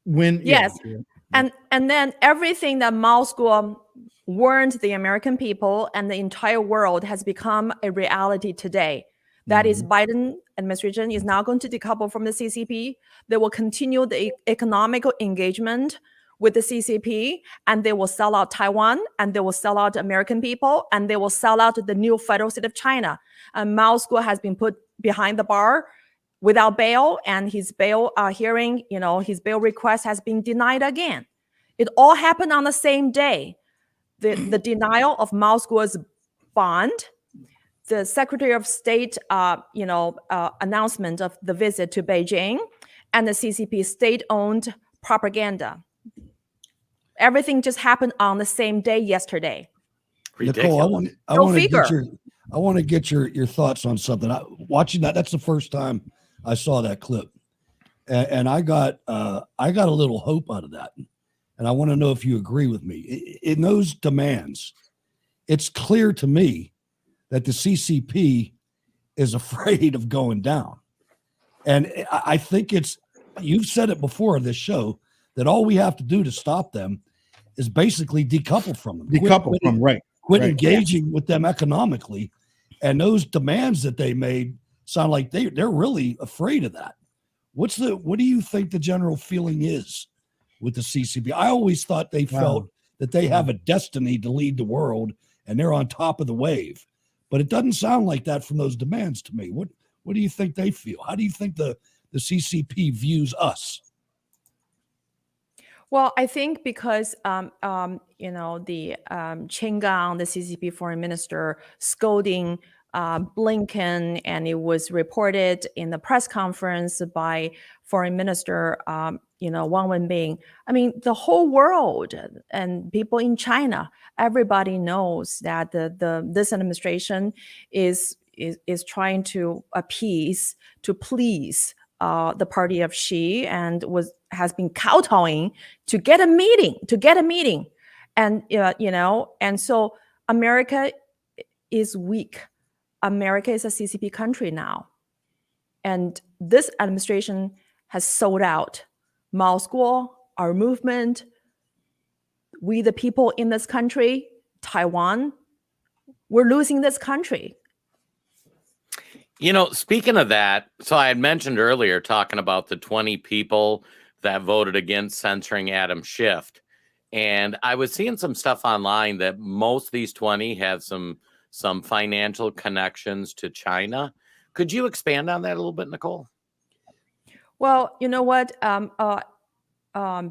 When yes. Yeah. And then everything that Moscow warned the American people and the entire world has become a reality today. That is, Biden administration is now going to decouple from the CCP. They will continue the economical engagement with the CCP, and they will sell out Taiwan, and they will sell out American people, and they will sell out the new federal state of China. And Moscow has been put behind the bar without bail, and his bail hearing, his bail request has been denied again. It all happened on the same day. The denial of Moscow's bond, the Secretary of State, announcement of the visit to Beijing, and the CCP state-owned propaganda. Everything just happened on the same day yesterday. Nicole, I want to get your thoughts on something. Watching that's the first time I saw that clip, and I got a little hope out of that, and I want to know if you agree with me. In those demands, it's clear to me that the CCP is afraid of going down, and I think you've said it before on this show that all we have to do to stop them is basically decouple from them. Quit engaging with them economically. And those demands that they made sound like they're really afraid of that. What do you think the general feeling is with the CCP? I always thought they felt that they have a destiny to lead the world and they're on top of the wave. But it doesn't sound like that from those demands to me. What do you think they feel? How do you think the CCP views us? Well, I think because the Qin Gang, the CCP foreign minister, scolding Blinken, and it was reported in the press conference by Foreign Minister Wang Wenbing. I mean, the whole world and people in China, everybody knows that this administration is trying to appease, to please the party of Xi, and has been kowtowing to get a meeting, and and so America is weak. America is a CCP country now, and this administration has sold out Mao School, our movement, we the people in this country, Taiwan. We're losing this country. Speaking of that, so I had mentioned earlier talking about the 20 people that voted against censoring Adam Schiff. And I was seeing some stuff online that most of these 20 have some financial connections to China. Could you expand on that a little bit, Nicole? Well, you know what?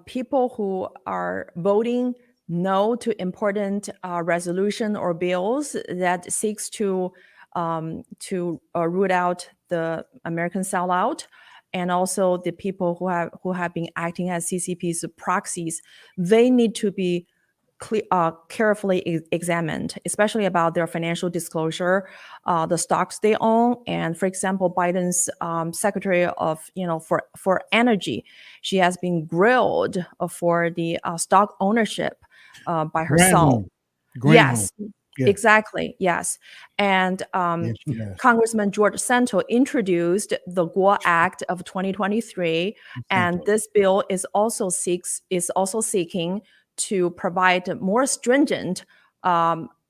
People who are voting no to important resolution or bills that seeks to root out the American sellout, and also the people who have been acting as CCP's proxies, they need to be carefully examined, especially about their financial disclosure, the stocks they own. And for example, Biden's secretary of for energy, she has been grilled for the stock ownership by herself. Yes. Yeah. Exactly. Yes. And yes. Congressman George Santo introduced the Guo Act of 2023, and this bill is also seeking to provide more stringent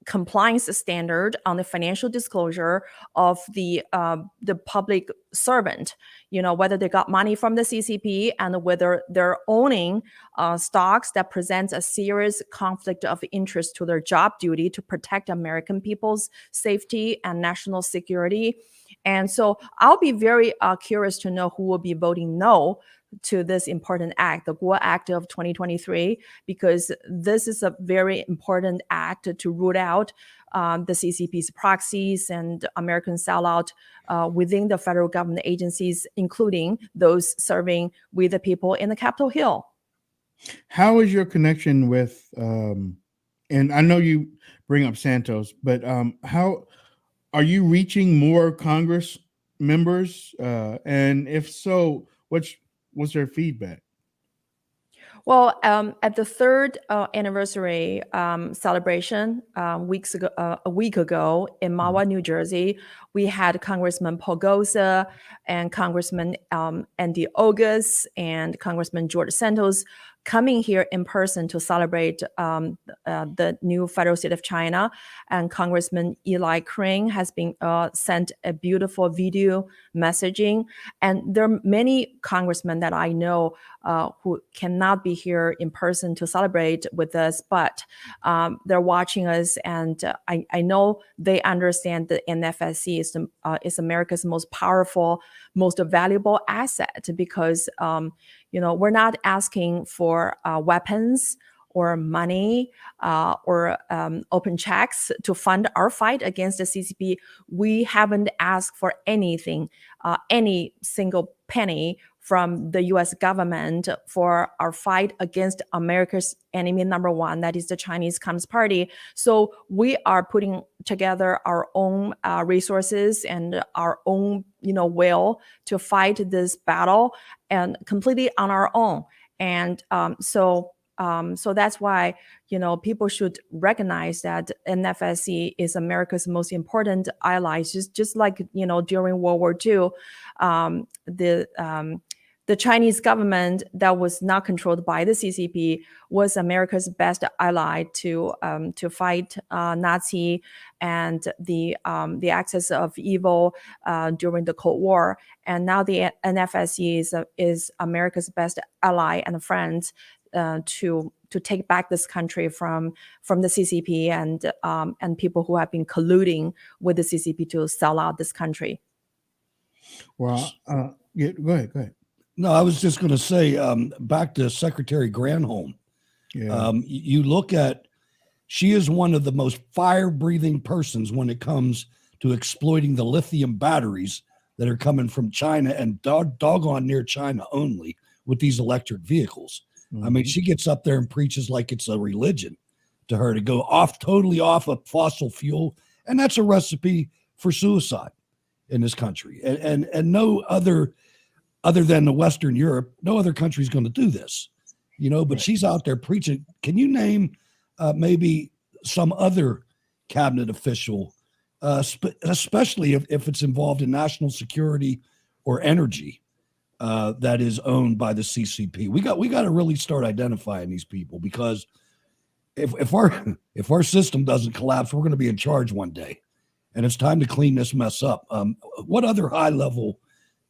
compliance standard on the financial disclosure of the public servant, whether they got money from the CCP and whether they're owning stocks that presents a serious conflict of interest to their job duty to protect American people's safety and national security. And so I'll be very curious to know who will be voting no to this important act, the Guo Act of 2023, because this is a very important act to root out the CCP's proxies and American sellout within the federal government agencies, including those serving with the people in the Capitol Hill. How is your connection with, and I know you bring up Santos, but how are you reaching more Congress members? And if so, what's their feedback? Well, at the third anniversary celebration a week ago in Mahwah, New Jersey, we had Congressman Paul Goza and Congressman Andy Ogus and Congressman George Santos coming here in person to celebrate the new federal state of China. And Congressman Eli Crane has been sent a beautiful video messaging. And there are many congressmen that I know who cannot be here in person to celebrate with us, but they're watching us. And I know they understand that NFSC is America's most powerful, most valuable asset, because we're not asking for weapons or money or open checks to fund our fight against the CCP. We haven't asked for anything, any single penny from the US government for our fight against America's enemy number one, that is the Chinese Communist Party. So we are putting together our own resources and our own, will to fight this battle, and completely on our own. And so that's why, people should recognize that NFSC is America's most important allies. Just like, during World War II, the Chinese government that was not controlled by the CCP was America's best ally to fight Nazi and the axis of evil during the Cold War. And now the NFSC is America's best ally and friend to take back this country from the CCP and people who have been colluding with the CCP to sell out this country. Well, yeah, go ahead. No, I was just going to say, back to Secretary Granholm. Yeah. You look at, she is one of the most fire-breathing persons when it comes to exploiting the lithium batteries that are coming from China, and doggone near China only, with these electric vehicles. I mean, she gets up there and preaches like it's a religion to her to go totally off of fossil fuel. And that's a recipe for suicide in this country. And no other than the Western Europe, no other country is going to do this, but she's out there preaching. Can you name maybe some other cabinet official, especially if it's involved in national security or energy, that is owned by the CCP? We got to really start identifying these people, because if our system doesn't collapse, we're going to be in charge one day, and it's time to clean this mess up. What other high level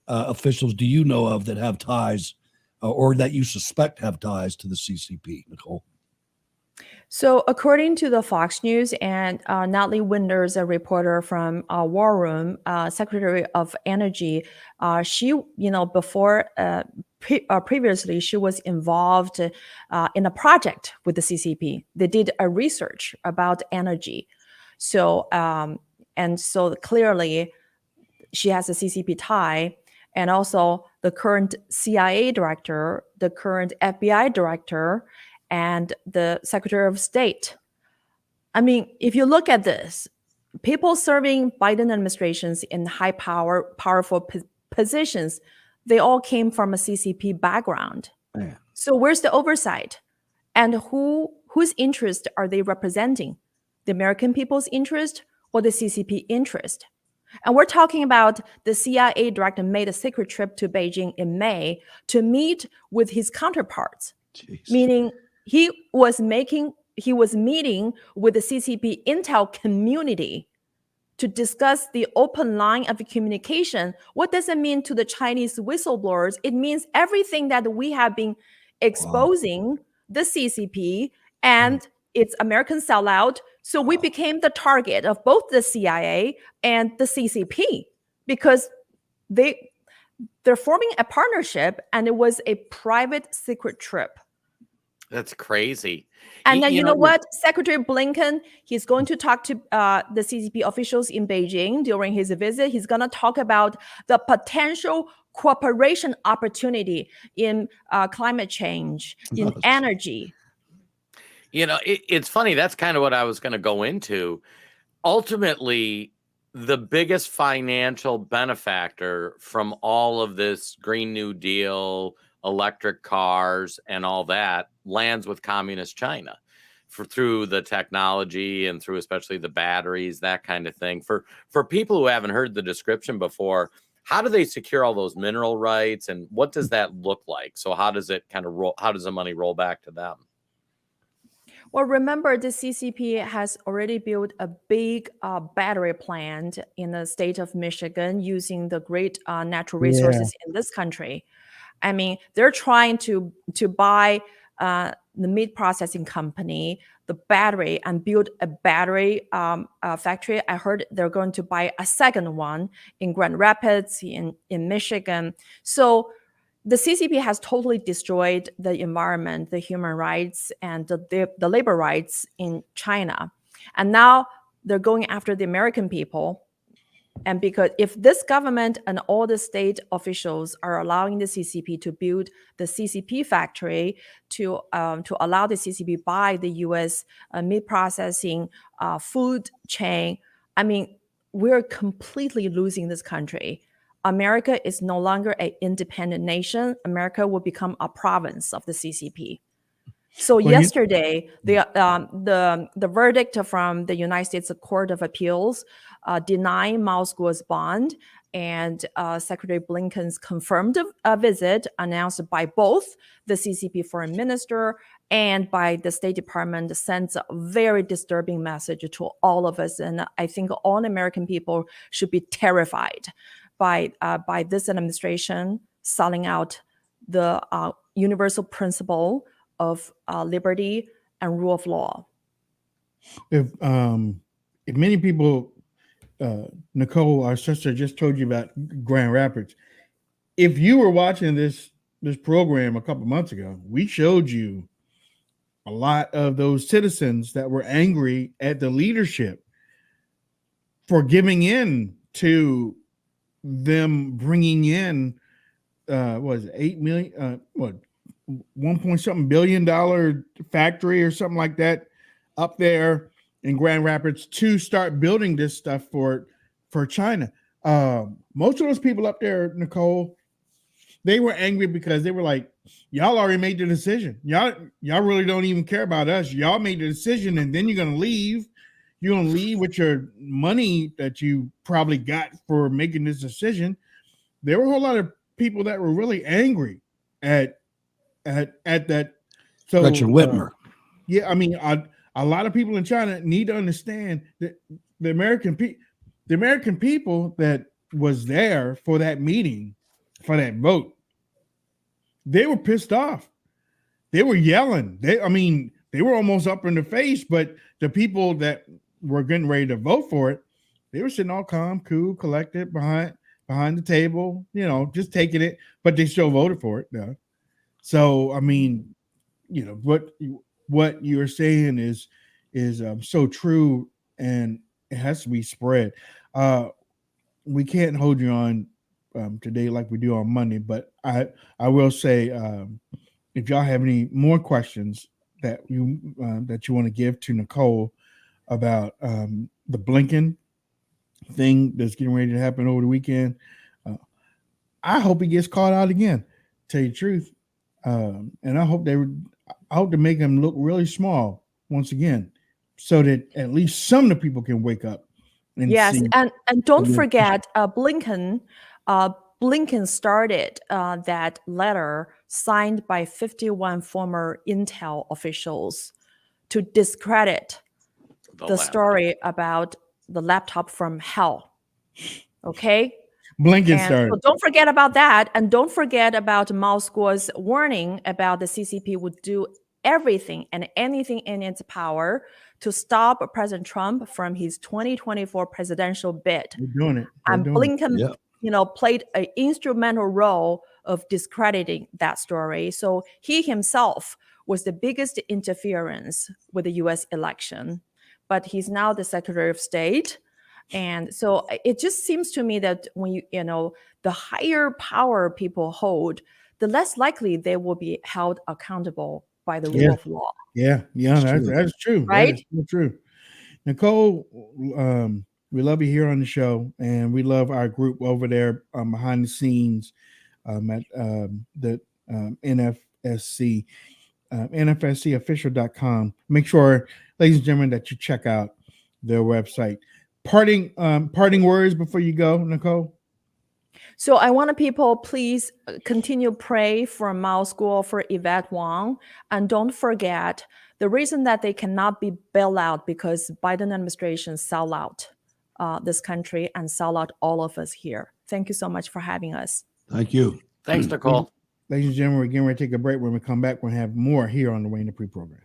officials do you know of that have ties, or that you suspect have ties to the CCP, Nicole? So according to the Fox News and Natalie Winters, a reporter from War Room, Secretary of Energy, she, before previously she was involved in a project with the CCP. They did a research about energy. So and so clearly she has a CCP tie, and also the current CIA director, the current FBI director, and the Secretary of State. I mean, if you look at this, people serving Biden administrations in powerful positions, they all came from a CCP background. Yeah. So where's the oversight? And whose interest are they representing? The American people's interest or the CCP interest? And we're talking about the CIA director made a secret trip to Beijing in May to meet with his counterparts. Jeez. Meaning he was meeting with the CCP intel community to discuss the open line of communication. What does it mean to the Chinese whistleblowers? It means everything that we have been exposing the CCP and its American sellout. So we became the target of both the CIA and the CCP, because they're forming a partnership, and it was a private secret trip. That's crazy. And then you know what? Secretary Blinken, he's going to talk to the CCP officials in Beijing during his visit. He's going to talk about the potential cooperation opportunity in climate change, in energy. It's funny. That's kind of what I was going to go into. Ultimately, the biggest financial benefactor from all of this Green New Deal, electric cars, and all that lands with communist China through the technology and through especially the batteries, that kind of thing. For people who haven't heard the description before, how do they secure all those mineral rights, and what does that look like? So how does it kind of roll? How does the money roll back to them? Well, remember, the CCP has already built a big battery plant in the state of Michigan using the great natural resources in this country. I mean, they're trying to buy the meat processing company, the battery, and build a battery factory. I heard they're going to buy a second one in Grand Rapids in Michigan. So the CCP has totally destroyed the environment, the human rights, and the labor rights in China. And now they're going after the American people. And because if this government and all the state officials are allowing the CCP to build the CCP factory to allow the CCP buy the U.S. Meat processing food chain, I mean, we're completely losing this country. America is no longer an independent nation. America will become a province of the CCP. So yesterday, the verdict from the United States Court of Appeals denying Moscow's bond, and Secretary Blinken's confirmed visit announced by both the CCP foreign minister and by the State Department sends a very disturbing message to all of us. And I think all American people should be terrified by this administration selling out the universal principle of liberty and rule of law. If many people, Nicole, our sister, just told you about Grand Rapids. If you were watching this program a couple months ago, we showed you a lot of those citizens that were angry at the leadership for giving in to them bringing in what is it, 8 million, what, 1 billion factory or something like that up there in Grand Rapids to start building this stuff for China. Most of those people up there, Nicole, they were angry because they were like, y'all already made the decision. Y'all really don't even care about us. Y'all made the decision, and then you're going to leave. You're going to leave with your money that you probably got for making this decision. There were a whole lot of people that were really angry at that. So Gretchen Whitmer. Yeah, I mean, a lot of people in China need to understand that the American people that was there for that meeting, for that vote, they were pissed off. They were yelling. They were almost up in the face, but the people that were getting ready to vote for it, they were sitting all calm, cool, collected behind the table, just taking it, but they still voted for it. No. So, I mean, what you're saying is so true, and it has to be spread. We can't hold you on today like we do on Monday, but I will say, if y'all have any more questions that you want to give to Nicole about the Blinken thing that's getting ready to happen over the weekend, I hope he gets called out again. Tell you the truth, and I hope to make him look really small once again, so that at least some of the people can wake up. And yes, see. and don't forget, Blinken started that letter signed by 51 former Intel officials to discredit the story about the laptop from hell. Okay? Blinken started. So don't forget about that. And don't forget about Mao Skuo's warning about the CCP would do everything and anything in its power to stop President Trump from his 2024 presidential bid. We're doing it. And Blinken, played an instrumental role of discrediting that story. So he himself was the biggest interference with the U.S. election, but he's now the Secretary of State. And so it just seems to me that when the higher power people hold, the less likely they will be held accountable by the rule of law. Yeah, that's true. Right? That is so true. Nicole, we love you here on the show, and we love our group over there behind the scenes at the NFSC, NFSCofficial.com. Make sure, ladies and gentlemen, that you check out their website. Parting words before you go, Nicole? So I want people, please continue pray for Mao Skuo, for Yvette Wang, and don't forget the reason that they cannot be bailed out because Biden administration sell out this country and sell out all of us here. Thank you so much for having us. Thank you. Thanks, Nicole. Ladies and gentlemen, we're getting ready to take a break. When we come back, we're going to have more here on the Wayne Dupree program.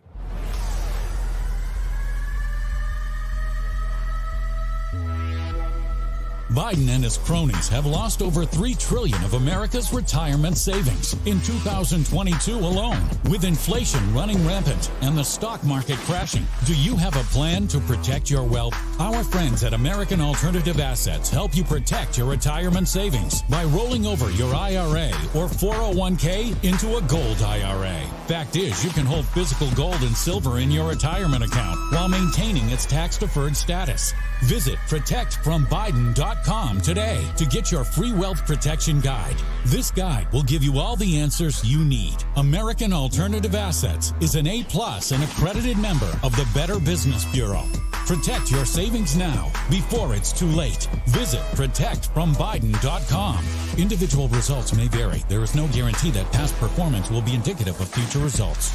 Biden and his cronies have lost over $3 trillion of America's retirement savings in 2022 alone. With inflation running rampant and the stock market crashing, do you have a plan to protect your wealth? Our friends at American Alternative Assets help you protect your retirement savings by rolling over your IRA or 401k into a gold IRA. Fact is, you can hold physical gold and silver in your retirement account while maintaining its tax-deferred status. Visit protectfrombiden.com today to get your free wealth protection guide. This guide will give you all the answers you need. American Alternative Assets is an A+ and accredited member of the Better Business Bureau. Protect your savings now before it's too late. Visit protectfrombiden.com. Individual results may vary. There is no guarantee that past performance will be indicative of future results.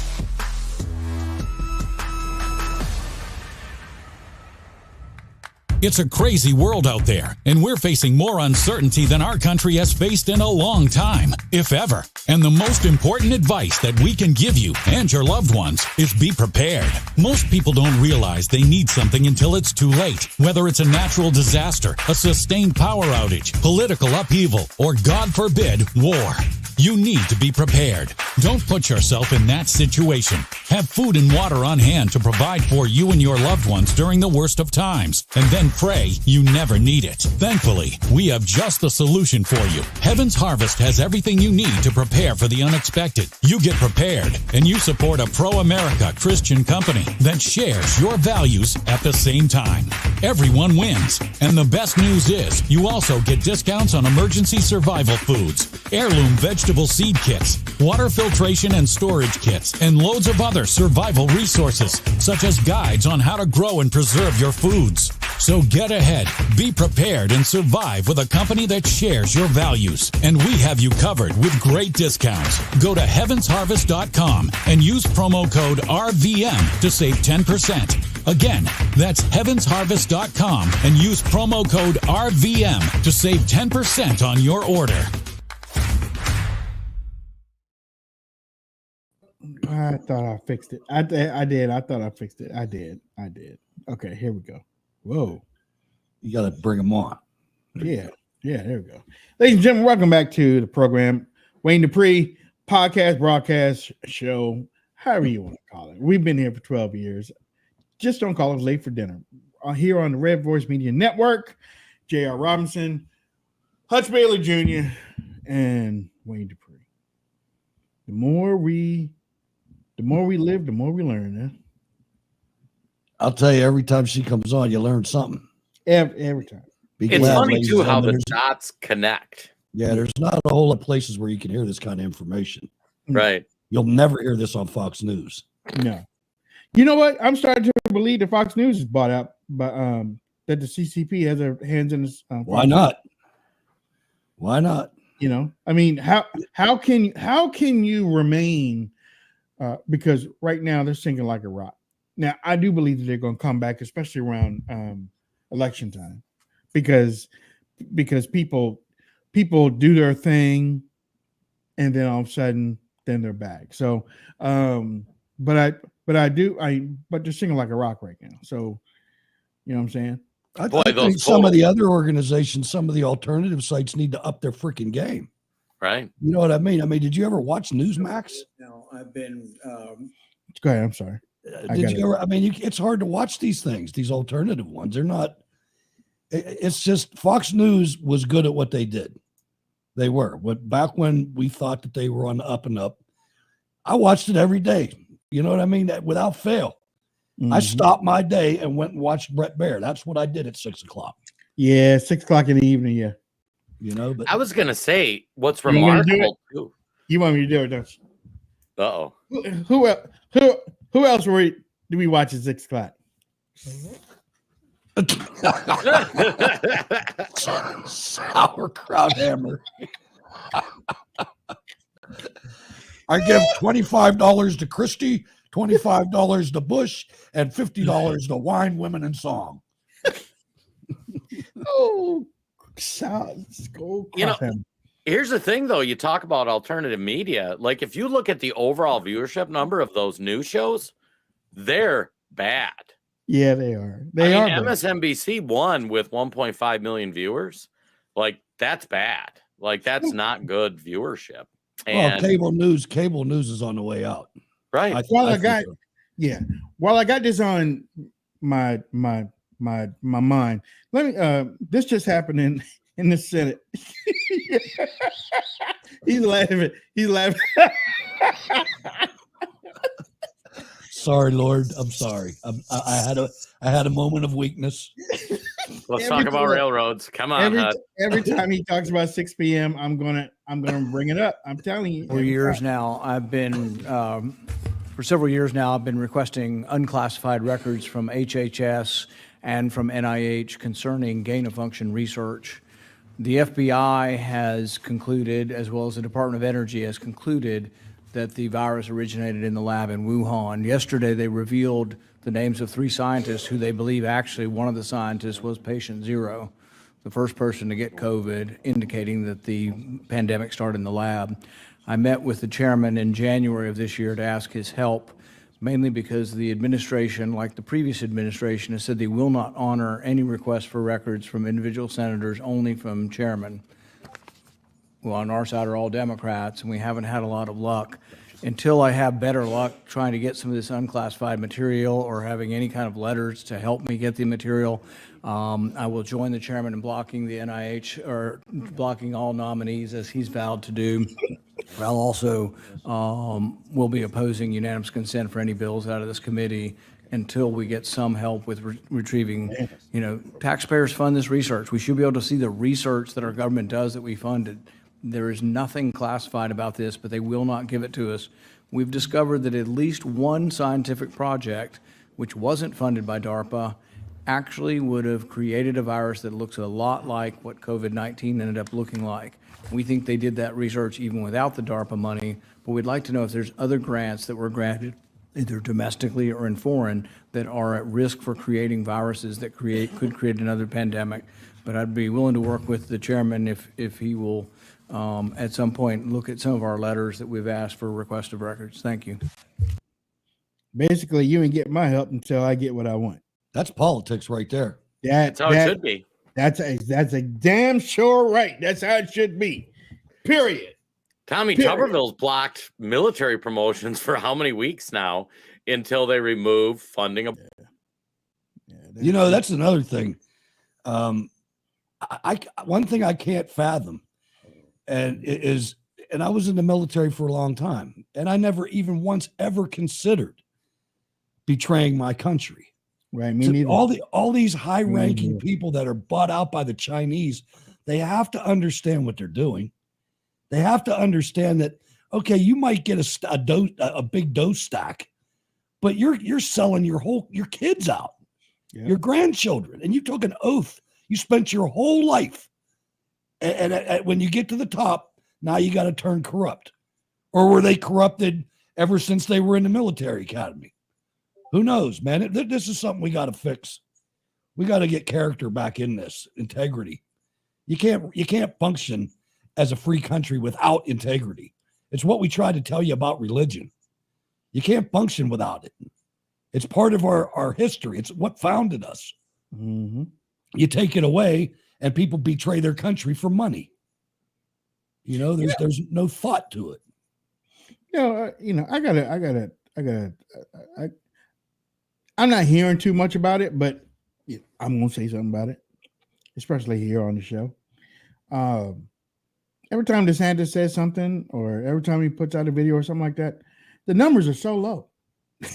It's a crazy world out there, and we're facing more uncertainty than our country has faced in a long time, if ever. And the most important advice that we can give you and your loved ones is be prepared. Most people don't realize they need something until it's too late, whether it's a natural disaster, a sustained power outage, political upheaval, or God forbid, war. You need to be prepared. Don't put yourself in that situation. Have food and water on hand to provide for you and your loved ones during the worst of times, and then pray, you never need it. Thankfully, we have just the solution for you. Heaven's Harvest has everything you need to prepare for the unexpected. You get prepared, and you support a pro-America Christian company that shares your values at the same time. Everyone wins. And the best news is, you also get discounts on emergency survival foods, heirloom vegetable seed kits, water filtration and storage kits, and loads of other survival resources, such as guides on how to grow and preserve your foods. So get ahead, be prepared, and survive with a company that shares your values. And we have you covered with great discounts. Go to heavensharvest.com and use promo code RVM to save 10%. Again, that's heavensharvest.com and use promo code RVM to save 10% on your order. I thought I fixed it. I did. I thought I fixed it. I did. Okay, here we go. Whoa. You got to bring them on. Yeah, there we go. Ladies and gentlemen, welcome back to the program. Wayne Dupree, podcast, broadcast, show, however you want to call it. We've been here for 12 years. Just don't call us late for dinner. Here on the Red Voice Media Network, J.R. Robinson, Hutch Bailey Jr., and Wayne Dupree. The more we live, the more we learn. Huh? I'll tell you, every time she comes on, you learn something. Every time. It's funny, too, how the dots connect. Yeah, there's not a whole lot of places where you can hear this kind of information. Right. You'll never hear this on Fox News. No. You know what? I'm starting to believe that Fox News is bought out, but that the CCP has their hands in this. Why not? Why not? You know, I mean, how can you remain? Because right now they're sinking like a rock. Now, I do believe that they're going to come back, especially around election time, because people do their thing, and then all of a sudden, then they're back. So, but they're singing like a rock right now. So, you know what I'm saying? I think some of the other organizations, some of the alternative sites need to up their freaking game. Right. You know what I mean? Did you ever watch Newsmax? No, I've been. Go ahead. I'm sorry. Did you ever? It's hard to watch these things, these alternative ones. They're not. It's just Fox News was good at what they did. They were. Back when we thought that they were on the up and up, I watched it every day. You know what I mean? Without fail. Mm-hmm. I stopped my day and went and watched Brett Baer. That's what I did at 6:00. Yeah, 6:00 in the evening. Yeah. You know, but I was gonna say what's remarkable too. You want me to do it, don't you? Uh-oh. Who else do we watch at 6:00? Sauerkraut hammer. I give $25 to Christie, $25 to Bush, and $50 to Wine, Women, and Song. Oh, here's the thing, though. You talk about alternative media. Like, if you look at the overall viewership number of those news shows, they're bad. Yeah, they are. MSNBC won with 1.5 million viewers. Like, that's bad. Like, that's not good viewership. And cable news is on the way out. Right. While I got this on my mind, let me this just happened in the Senate. He's laughing. Sorry, Lord. I'm sorry. I had a moment of weakness. Let's talk about railroads. Come on, every time he talks about 6 p.m., I'm gonna bring it up. I'm telling you. For years now, I've been for several years now, I've been requesting unclassified records from HHS and from NIH concerning gain-of-function research. The FBI has concluded, as well as the Department of Energy has concluded, that the virus originated in the lab in Wuhan. Yesterday, they revealed the names of 3 scientists who they believe actually one of the scientists was patient 0, the first person to get COVID, indicating that the pandemic started in the lab. I met with the chairman in January of this year to ask his help, mainly because the administration, like the previous administration, has said they will not honor any requests for records from individual senators, only from chairman. Well, on our side are all Democrats, and we haven't had a lot of luck. until I have better luck trying to get some of this unclassified material or having any kind of letters to help me get the material, I will join the chairman in blocking the NIH or blocking all nominees as he's vowed to do. I'll also will be opposing unanimous consent for any bills out of this committee until we get some help with retrieving, taxpayers fund this research. We should be able to see the research that our government does that we funded. There is nothing classified about this, but they will not give it to us. We've discovered that at least one scientific project, which wasn't funded by DARPA, actually would have created a virus that looks a lot like what COVID-19 ended up looking like. We think they did that research even without the DARPA money, but we'd like to know if there's other grants that were granted, either domestically or in foreign, that are at risk for creating viruses that could create another pandemic. But I'd be willing to work with the chairman if he will at some point look at some of our letters that we've asked for request of records. Thank you. Basically, you ain't get my help until I get what I want. That's politics right there. That's how it should be. That's a damn sure right. That's how it should be. Period. Tommy Tuberville's blocked military promotions for how many weeks now until they remove funding of. That's another thing. One thing I can't fathom, and I was in the military for a long time, and I never even once ever considered betraying my country. Right. Me neither. All these high-ranking people that are bought out by the Chinese, they have to understand what they're doing. They have to understand that, okay, you might get a big dose stack, but you're selling your kids out, your grandchildren, and you took an oath. You spent your whole life, and when you get to the top, now you got to turn corrupt. Or were they corrupted ever since they were in the military academy? Who knows, man? This is something we got to fix. We got to get character back in this, integrity. You can't function as a free country without integrity. It's what we try to tell you about religion. You can't function without it. It's part of our history. It's what founded us. Mm-hmm. You take it away and people betray their country for money. There's no thought to it. I'm not hearing too much about it, but I'm going to say something about it, especially here on the show. Every time DeSantis says something, or every time he puts out a video or something like that, the numbers are so low.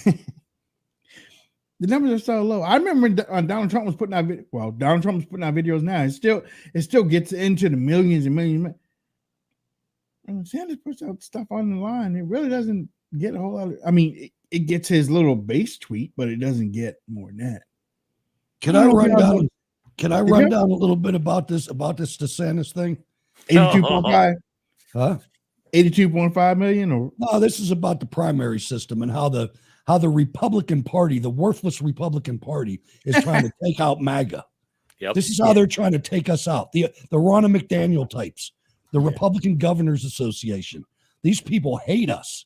The numbers are so low. I remember Donald Trump was putting out Donald Trump was putting out videos now. It still gets into the millions and millions. When DeSantis puts out stuff on the line, it really doesn't get a whole lot of, it gets his little base tweet, but it doesn't get more than that. Can I run down a little bit about this DeSantis thing? 82.5. Huh? 82.5 million? Or no, this is about the primary system and how the Republican Party, the worthless Republican Party, is trying to take out MAGA. Yep. This is how they're trying to take us out. The Ronna McDaniel types, the Republican Governors Association. These people hate us.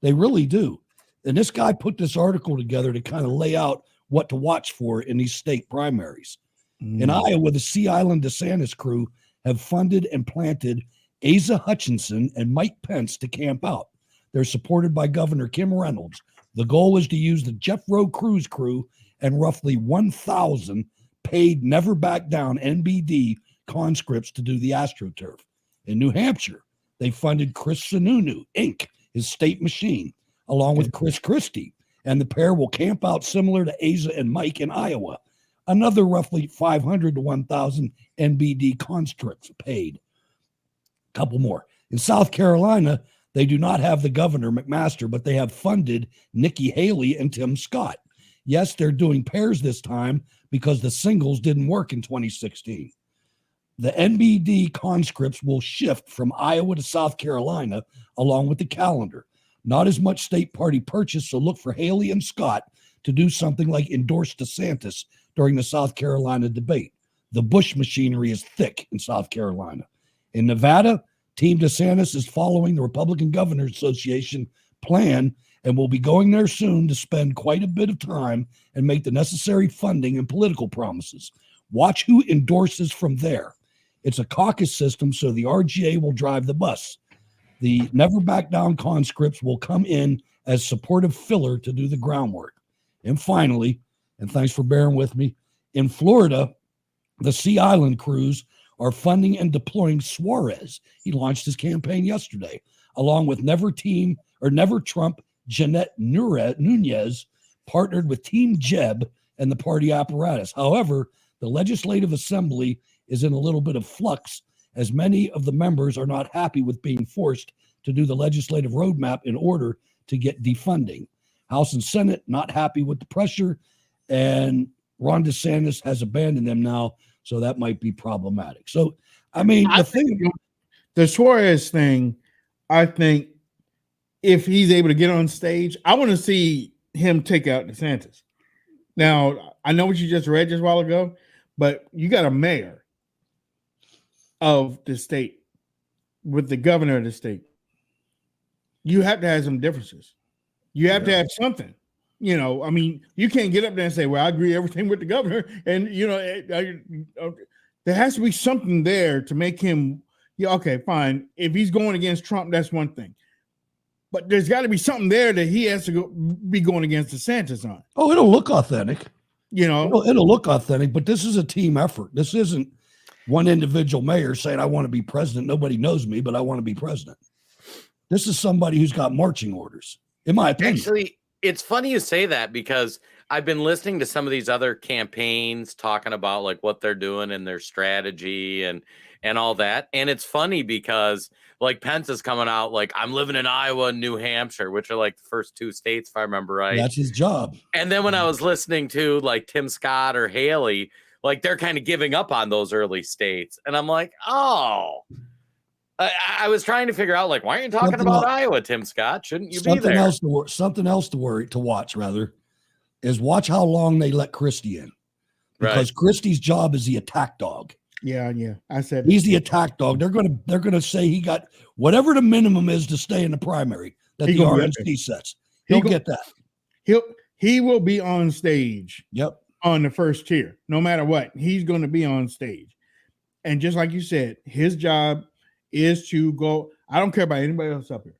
They really do. And this guy put this article together to kind of lay out what to watch for in these state primaries. In Iowa, the Sea Island DeSantis crew have funded and planted Asa Hutchinson and Mike Pence to camp out. They're supported by Governor Kim Reynolds. The goal is to use the Jeff Rowe Cruise crew and roughly 1,000 paid Never Back Down NBD conscripts to do the AstroTurf. In New Hampshire, they funded Chris Sununu, Inc., his state machine, along with Chris Christie, and the pair will camp out similar to Asa and Mike in Iowa. Another roughly 500 to 1,000 NBD conscripts paid. A couple more. In South Carolina, they do not have the governor, McMaster, but they have funded Nikki Haley and Tim Scott. Yes, they're doing pairs this time because the singles didn't work in 2016. The NBD conscripts will shift from Iowa to South Carolina along with the calendar. Not as much state party purchase, so look for Haley and Scott to do something like endorse DeSantis during the South Carolina debate. The Bush machinery is thick in South Carolina. In Nevada, Team DeSantis is following the Republican Governors Association plan and will be going there soon to spend quite a bit of time and make the necessary funding and political promises. Watch who endorses from there. It's a caucus system, so the RGA will drive the bus. The never back down conscripts will come in as supportive filler to do the groundwork. And finally, and thanks for bearing with me, in Florida, the Sea Island crews are funding and deploying Suarez. He launched his campaign yesterday, along with Never Trump Jeanette Nunez, partnered with Team Jeb and the party apparatus. However, the Legislative Assembly is in a little bit of flux, as many of the members are not happy with being forced to do the legislative roadmap in order to get defunding. House and Senate not happy with the pressure, and Ron DeSantis has abandoned them now, so that might be problematic. So, I mean, the Suarez thing, I think if he's able to get on stage, I want to see him take out DeSantis. Now, I know what you just read just a while ago, but you got a mayor of the state with the governor of the state. You have to have some differences. You have to have something. You know, I mean, you can't get up there and say, well, I agree everything with the governor. And, you know, there has to be something there to make him, yeah, okay, fine. If he's going against Trump, that's one thing. But there's got to be something there that he has to be going against DeSantis on. Oh, it'll look authentic. You know, it'll look authentic, but this is a team effort. This isn't one individual mayor saying, I want to be president. Nobody knows me, but I want to be president. This is somebody who's got marching orders, in my opinion. Actually, it's funny you say that, because I've been listening to some of these other campaigns talking about like what they're doing and their strategy and all that. And it's funny because like Pence is coming out like, I'm living in Iowa and New Hampshire, which are like the first two states, if I remember right. That's his job. And then when I was listening to like Tim Scott or Haley, like they're kind of giving up on those early states. And I'm like, oh, I was trying to figure out, like, why aren't you talking about Iowa, Tim Scott? Shouldn't you be there? Something else to watch, rather, is watch how long they let Christie in. Because Christie's job is the attack dog. Yeah. I said he's the attack dog. They're gonna say he got whatever the minimum is to stay in the primary that the RNC sets. He'll get that. He will be on stage. Yep. On the first tier, no matter what, he's going to be on stage. And just like you said, his job is to go. I don't care about anybody else up here.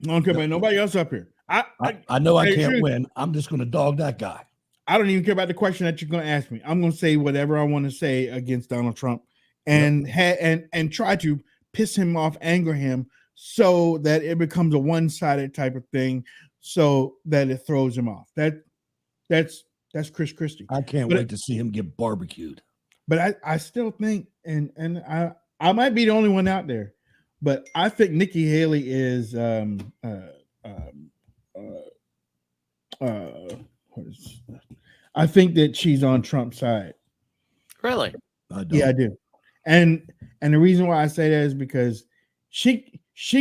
I don't care about nobody else up here. I know I can't win. I'm just going to dog that guy. I don't even care about the question that you're going to ask me. I'm going to say whatever I want to say against Donald Trump and and try to piss him off, anger him, so that it becomes a one-sided type of thing, so that it throws him off. That's Chris Christie. I can't wait to see him get barbecued. But I still think, and I might be the only one out there, but I think Nikki Haley is I think that she's on Trump's side. Really? Yeah, I do. And the reason why I say that is because she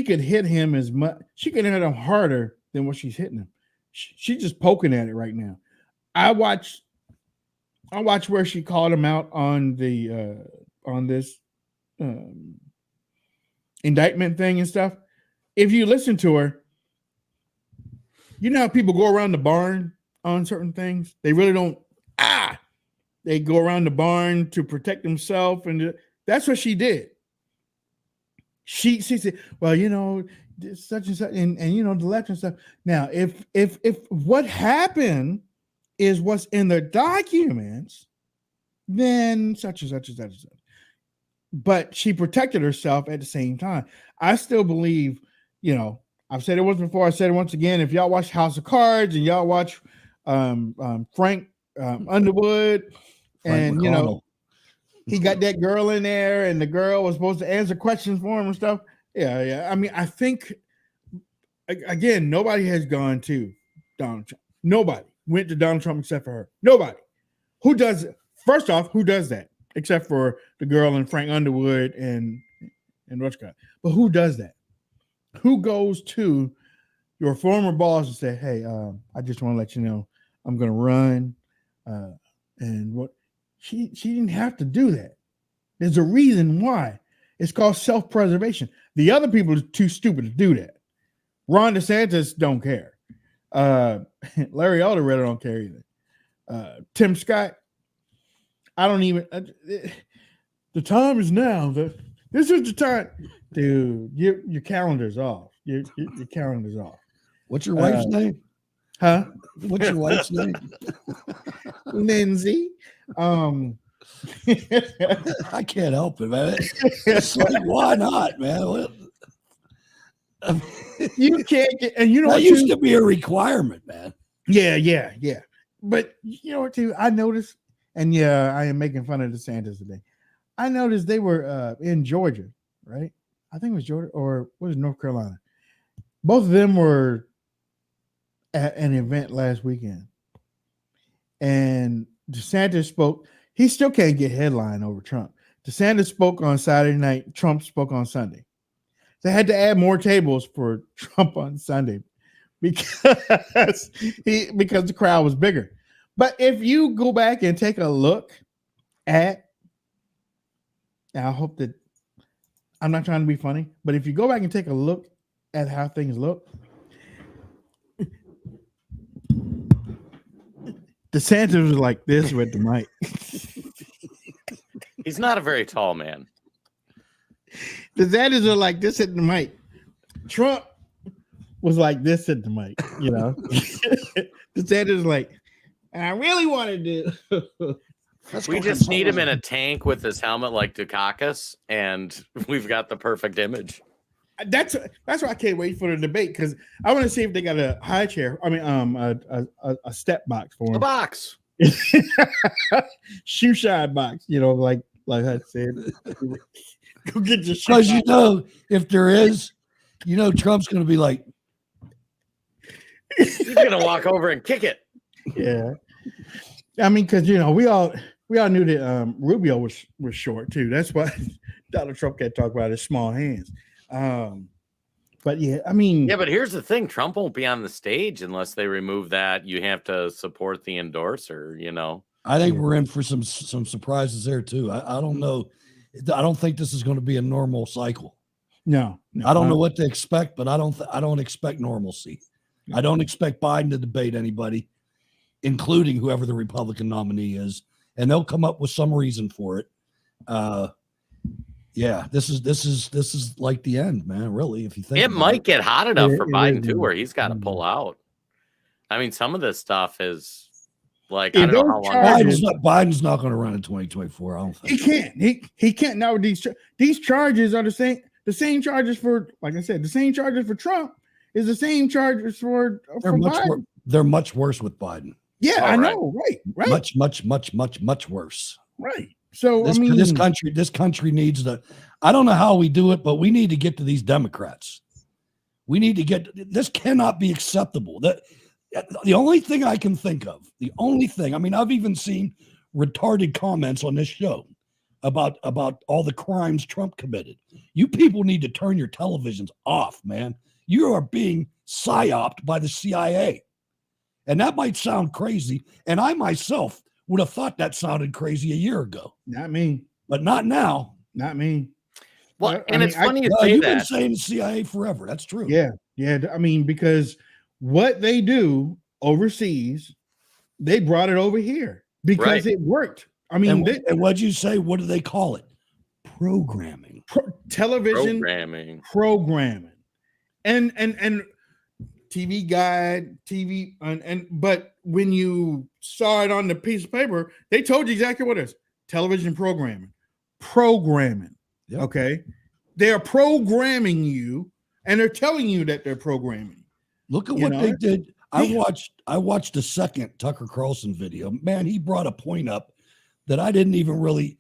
could hit him as much, she could hit him harder than what she's hitting him. She's just poking at it right now. I watched where she called him out on the on this indictment thing and stuff. If you listen to her, you know how people go around the barn on certain things. They really don't. They go around the barn to protect themselves, and that's what she did. She said, "Well, you know, such and such, and you know the left and stuff." Now, if what happened is what's in the documents, then such and such and such and such. But she protected herself at the same time. I still believe, you know, I've said it once before, I said it once again. If y'all watch House of Cards and y'all watch Frank Underwood, and you know, he got that girl in there, and the girl was supposed to answer questions for him and stuff. Yeah. I mean, I think again, nobody has gone to Donald Trump. Nobody went to Donald Trump except for her. Nobody. Who does it? First off, who does that? Except for the girl in Frank Underwood and Rutschka. But who does that? Who goes to your former boss and say, hey, I just want to let you know I'm going to run. And what she didn't have to do that. There's a reason why. It's called self-preservation. The other people are too stupid to do that. Ron DeSantis don't care. Larry Elder don't care either. Tim Scott, I don't even. The time is now. This is the time, dude. Your calendar's off. Your calendar's off. What's your wife's name? Huh? What's your wife's name? Lindsay. I can't help it, man. It's like, why not, man? You can't get, and you know that used to be a requirement, man. Yeah. But you know what, too? I noticed, and yeah, I am making fun of DeSantis today. I noticed they were in Georgia, right? I think it was Georgia, or was it North Carolina? Both of them were at an event last weekend. And DeSantis spoke. He still can't get headline over Trump. DeSantis spoke on Saturday night. Trump spoke on Sunday. They had to add more tables for Trump on Sunday because the crowd was bigger. But if you go back and take a look at, and I hope that I'm not trying to be funny, but if you go back and take a look at how things look, DeSantis was like this with the mic. He's not a very tall man. DeSantis was like this at the mic. Trump was like this at the mic, you know. DeSantis was like, I really want to do. We just need him in a tank with his helmet like Dukakis, and we've got the perfect image. That's why I can't wait for the debate, because I want to see if they got a high chair. I mean, a step box for him. A box, shoe shine box. You know, like I said, go get your. Because you know, if there is, you know, Trump's going to be like, he's going to walk over and kick it. Yeah, I mean, because you know, we all knew that Rubio was short too. That's why Donald Trump can't talk about his small hands. But yeah, I mean, yeah, but here's the thing: Trump won't be on the stage unless they remove that. You have to support the endorser. You know, I think we're in for some surprises there too. I don't know. I don't think this is going to be a normal cycle. No, I don't know what to expect, but I don't expect normalcy. I don't expect Biden to debate anybody, including whoever the Republican nominee is, and they'll come up with some reason for it. Yeah, this is like the end, man. Really, if you think it might get hot enough for Biden too, where he's got to Mm-hmm. pull out. I mean, some of this stuff is like, I don't know how long. Biden's not going to run in 2024. I don't think he can't. He can't. Now these charges are the same charges for, like I said, the same charges for Trump is the same charges for Biden. They're much worse with Biden. Yeah, I know. Right. Much worse. Right. So this country needs to. I don't know how we do it, but we need to get to these Democrats. We need to get. This cannot be acceptable. The only thing I can think of, I mean, I've even seen retarded comments on this show about all the crimes Trump committed. You people need to turn your televisions off, man. You are being psyoped by the CIA. And that might sound crazy. And I myself would have thought that sounded crazy a year ago. Not me. But not now. Not me. Well, and it's funny you say you've that. Been saying CIA forever. That's true. Yeah. I mean, because what they do overseas, they brought it over here because it worked. I mean, and what'd you say? What do they call it? Programming. Television programming. And TV guide, TV, but when you saw it on the piece of paper, they told you exactly what it is. Television programming. Yep. Okay. They are programming you, and they're telling you that they're programming. Look at what they did. I watched the second Tucker Carlson video. Man, he brought a point up that I didn't even really.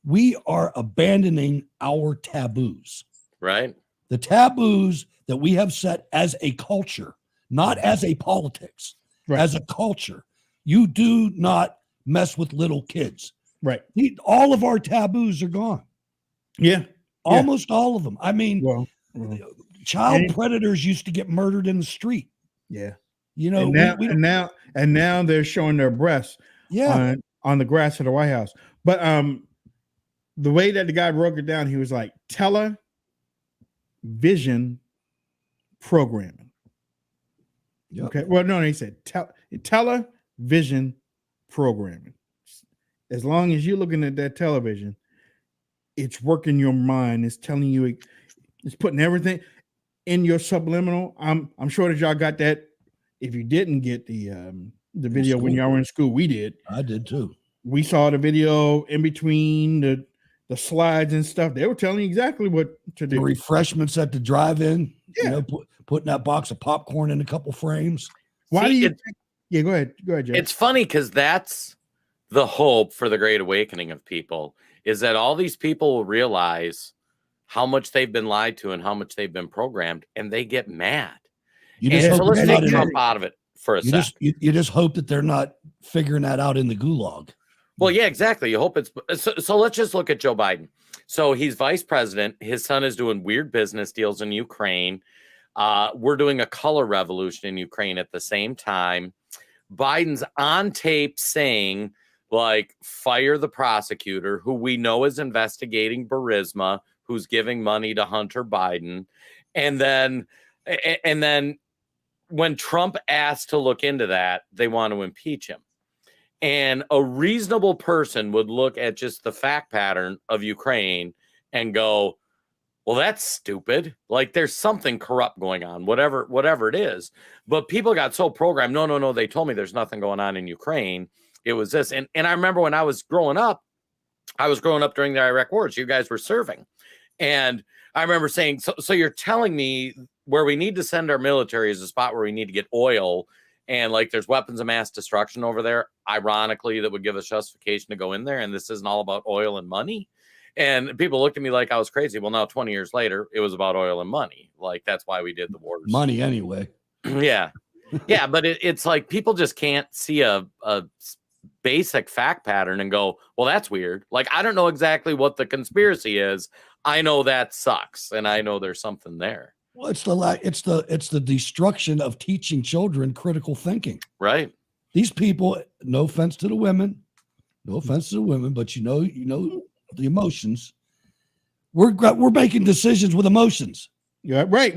We are abandoning our taboos. Right. The taboos that we have set as a culture, not as a politics, as a culture. You do not mess with little kids. Right. All of our taboos are gone. Yeah. Almost all of them. I mean, child predators used to get murdered in the street. Yeah. You know, and now they're showing their breasts on the grass of the White House. But the way that the guy broke it down, he was like, television programming. Yep. Okay. Well, no, he said television programming. As long as you're looking at that television, it's working your mind. It's telling you, it's putting everything in your subliminal. I'm sure that y'all got that. If you didn't get the video when y'all were in school, we did. I did too. We saw the video in between the slides and stuff. They were telling you exactly what to do. The refreshments at the drive-in. Yeah. You know, putting that box of popcorn in a couple frames. Why do you? Yeah, go ahead, Jeff. It's funny because that's the hope for the Great Awakening of people, is that all these people will realize how much they've been lied to and how much they've been programmed, and they get mad. So let's take Trump out of it for a second. You just hope that they're not figuring that out in the gulag. Well, yeah, exactly. You hope it's so let's just look at Joe Biden. So he's vice president. His son is doing weird business deals in Ukraine. We're doing a color revolution in Ukraine at the same time. Biden's on tape saying, like, fire the prosecutor who we know is investigating Burisma, who's giving money to Hunter Biden. And then when Trump asked to look into that, they want to impeach him. And a reasonable person would look at just the fact pattern of Ukraine and go, well, that's stupid. Like, there's something corrupt going on, whatever it is. But people got so programmed. No. They told me there's nothing going on in Ukraine. It was this. And I remember when I was growing up during the Iraq wars. You guys were serving. And I remember saying, so you're telling me where we need to send our military is a spot where we need to get oil, and like there's weapons of mass destruction over there, ironically, that would give us justification to go in there, and this isn't all about oil and money. And people looked at me like I was crazy. Well, now 20 years later, it was about oil and money. Like, that's why we did the wars. Money anyway. Yeah. Yeah, but it's like people just can't see a basic fact pattern and go, well, that's weird. Like, I don't know exactly what the conspiracy is. I know that sucks, and I know there's something there. Well, it's the destruction of teaching children critical thinking. Right. These people, no offense to the women, but you know the emotions. We're making decisions with emotions. Yeah, right.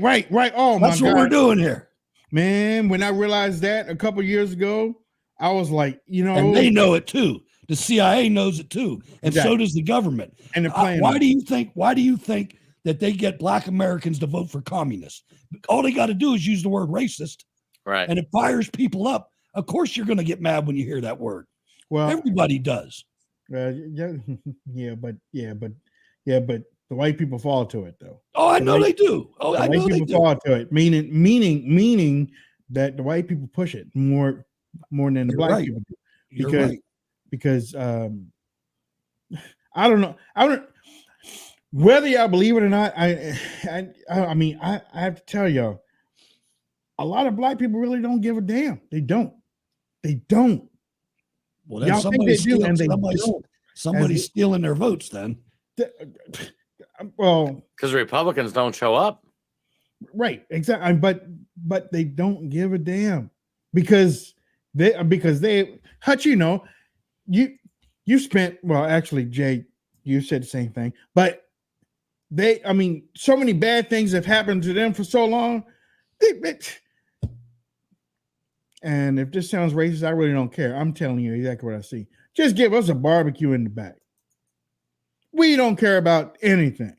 Oh, that's what we're doing here, man. When I realized that a couple years ago, I was like, and they know it too. The CIA knows it too, and so does the government. And they're playing. Why do you think that they get Black Americans to vote for communists? All they got to do is use the word racist, right? And it fires people up. Of course, you're going to get mad when you hear that word. Well, everybody does. But the white people fall to it, though. Oh, I know they do. Oh, I know they do. Fall to it, meaning that the white people push it more than the black people do. Because I don't know. Whether y'all believe it or not, I mean, I have to tell y'all, a lot of black people really don't give a damn. They don't. Well, then y'all think they do, and somebody's stealing their votes. Then, well, because Republicans don't show up, right? Exactly. But they don't give a damn because Hutch, you spent, well, actually, Jay, you said the same thing, but so many bad things have happened to them for so long. And if this sounds racist, I really don't care. I'm telling you exactly what I see. Just give us a barbecue in the back. We don't care about anything.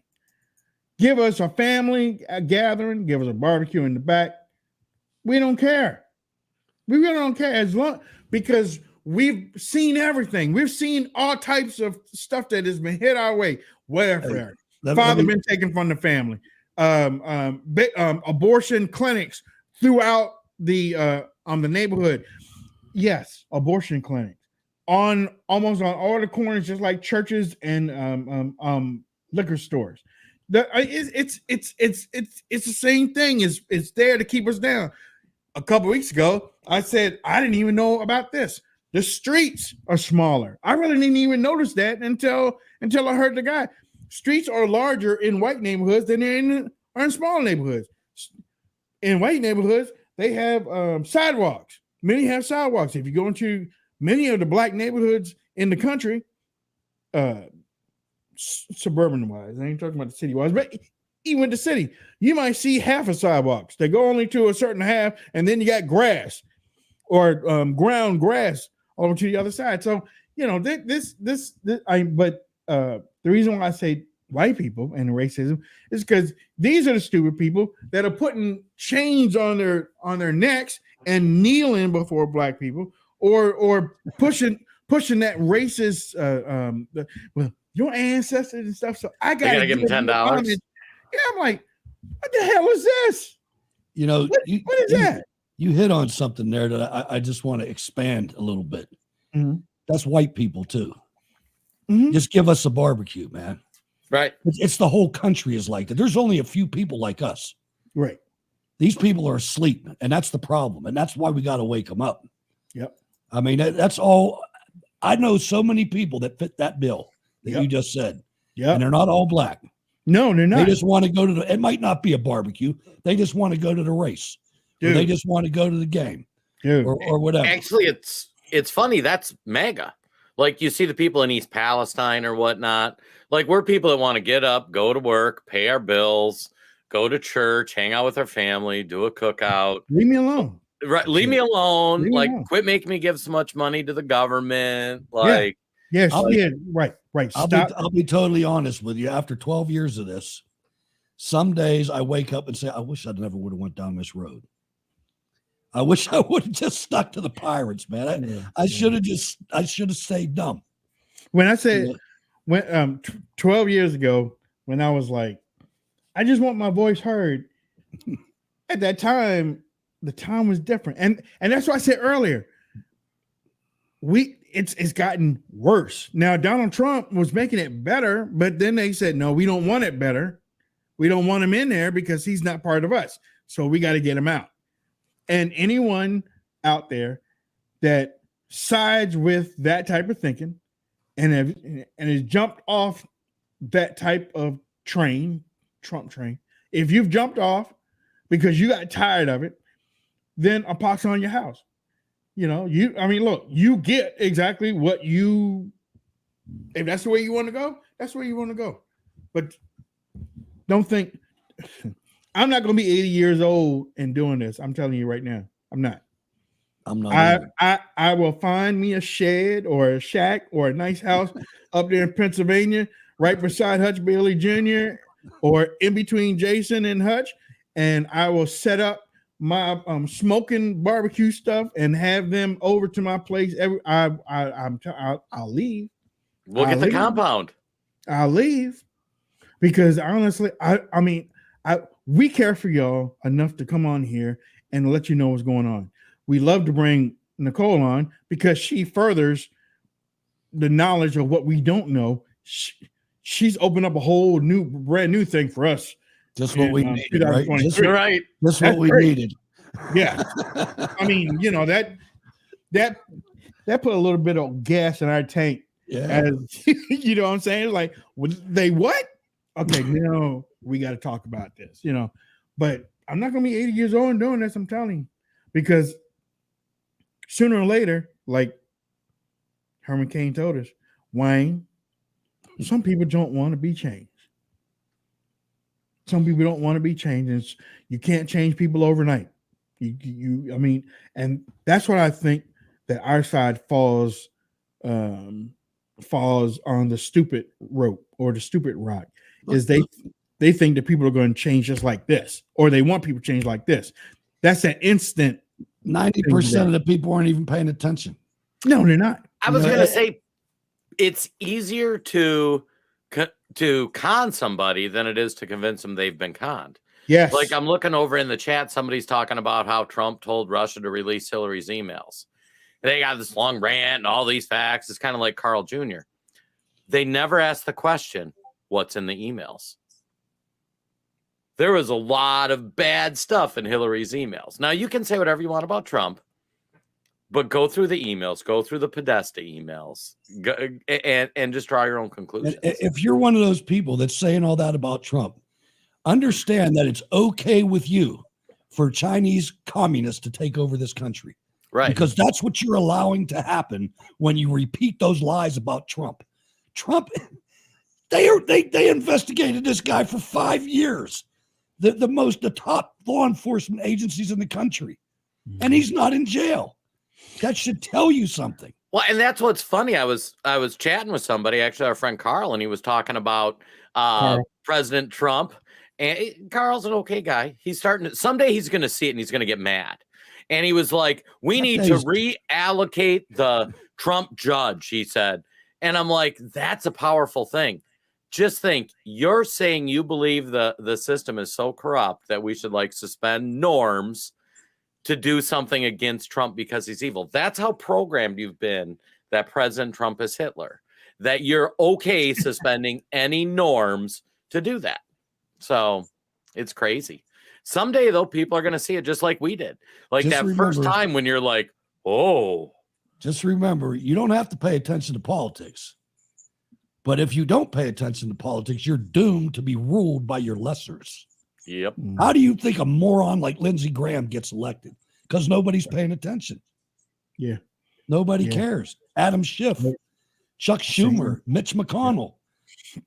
Give us a family gathering. Give us a barbecue in the back. We don't care. We really don't care because we've seen everything. We've seen all types of stuff that has been hit our way. Welfare, father been taken from the family, abortion clinics throughout the neighborhood. Yes, abortion clinics almost on all the corners, just like churches and liquor stores. It's the same thing. It's there to keep us down. A couple weeks ago, I said I didn't even know about this. The streets are smaller. I really didn't even notice that until I heard the guy. Streets are larger in white neighborhoods than they are in small neighborhoods. In white neighborhoods, they have sidewalks. Many have sidewalks. If you go into many of the black neighborhoods in the country, suburban-wise, I ain't talking about the city-wise, but even the city, you might see half of sidewalks. They go only to a certain half, and then you got grass or ground grass over to the other side. So, but the reason why I say white people and racism is because these are the stupid people that are putting chains on their necks and kneeling before black people, or pushing that racist well, your ancestors and stuff. So I gotta give them $10. Yeah, I'm like, what the hell is this? You know, what is that? You hit on something there that I just want to expand a little bit. Mm-hmm. That's white people too. Mm-hmm. Just give us a barbecue, man. Right. It's the whole country is like that. There's only a few people like us. Right. These people are asleep, and that's the problem. And that's why we got to wake them up. Yep. I mean, that's all. I know so many people that fit that bill that you just said. Yeah. And they're not all black. No, they're not. They just want to go to it might not be a barbecue. They just want to go to the race. Or they just want to go to the game. Or whatever. Actually, it's funny. That's MAGA. Like you see the people in East Palestine or whatnot. Like we're people that want to get up, go to work, pay our bills, go to church, hang out with our family, do a cookout. Leave me alone. Right. Leave me alone. Leave me like alone. Quit making me give so much money to the government. Like right. Stop. I'll be totally honest with you. After 12 years of this, some days I wake up and say, I wish I never would have went down this road. I wish I would have just stuck to the pirates, man. I should have stayed dumb. When I said, 12 years ago, when I was like, I just want my voice heard. At that time, the time was different, and that's why I said earlier, it's gotten worse. Now Donald Trump was making it better, but then they said, no, we don't want it better. We don't want him in there because he's not part of us. So we got to get him out. And anyone out there that sides with that type of thinking and has jumped off that type of train, Trump train, if you've jumped off because you got tired of it, then a pox on your house. You know, look, you get exactly what if that's the way you want to go, that's where you want to go. But don't think I'm not going to be 80 years old and doing this. I'm telling you right now, I'm not. I will find me a shed or a shack or a nice house up there in Pennsylvania, right beside Hutch Bailey Jr. or in between Jason and Hutch, and I will set up my smoking barbecue stuff and have them over to my place. I'll leave. We'll get the compound. I'll leave because honestly, we care for y'all enough to come on here and let you know what's going on. We love to bring Nicole on because she furthers the knowledge of what we don't know. She's opened up a whole brand new thing for us. Just what we needed, right? Right. That's what we needed. Yeah. I mean, you know, that put a little bit of gas in our tank. Yeah. As, you know what I'm saying? Like, they what? Okay, now we got to talk about this, you know. But I'm not going to be 80 years old and doing this, I'm telling you. Because sooner or later, like Herman Cain told us, Wayne, some people don't want to be changed. Some people don't want to be changed. And you can't change people overnight. And that's what I think that our side falls on the stupid rope or the stupid rock. Is they think that people are going to change just like this, or they want people to change like this. That's an instant. 90% of the people aren't even paying attention. No, they're not. I was going to say it's easier to con somebody than it is to convince them they've been conned. Yes. Like I'm looking over in the chat, somebody's talking about how Trump told Russia to release Hillary's emails. They got this long rant and all these facts. It's kind of like Carl Jr. They never asked the question, what's in the emails? There was a lot of bad stuff in Hillary's emails. Now, you can say whatever you want about Trump, but go through the emails, go through the Podesta emails, and just draw your own conclusions. If you're one of those people that's saying all that about Trump, understand that it's okay with you for Chinese communists to take over this country. Right. Because that's what you're allowing to happen when you repeat those lies about Trump. Trump, they investigated this guy for 5 years. The top law enforcement agencies in the country, and he's not in jail. That should tell you something. Well, and that's what's funny. I was chatting with somebody, actually, our friend Carl, and he was talking about President Trump. And Carl's an okay guy. He's starting to, someday he's going to see it and he's going to get mad. And he was like, we need to reallocate the Trump judge, he said. And I'm like, that's a powerful thing. Just think, you're saying you believe the system is so corrupt that we should like suspend norms to do something against Trump because he's evil. That's how programmed you've been that President Trump is Hitler, that you're okay suspending any norms to do that. So it's crazy. Someday, though, people are going to see it just like we did. Like just that remember, first time when you're like, oh. Just remember, you don't have to pay attention to politics. But if you don't pay attention to politics, you're doomed to be ruled by your lessers. Yep. How do you think a moron like Lindsey Graham gets elected? Because nobody's paying attention. Yeah. Nobody cares. Adam Schiff, Chuck Schumer, Mitch McConnell.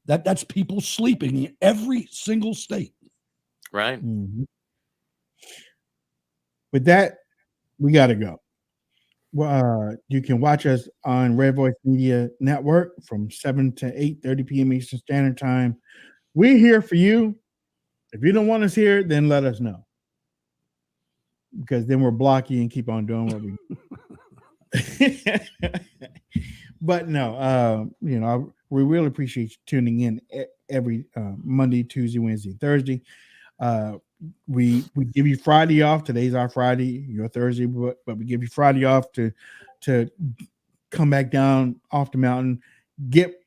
That's people sleeping in every single state. Right. Mm-hmm. With that, we got to go. You can watch us on Red Voice Media Network from 7 to 8:30 p.m. Eastern Standard Time. We're here for you. If you don't want us here, then let us know. Because then we'll block you and keep on doing what we But no, we really appreciate you tuning in every Monday, Tuesday, Wednesday, Thursday. We give you Friday off. Today's our Friday, your Thursday, but we give you Friday off to come back down off the mountain, get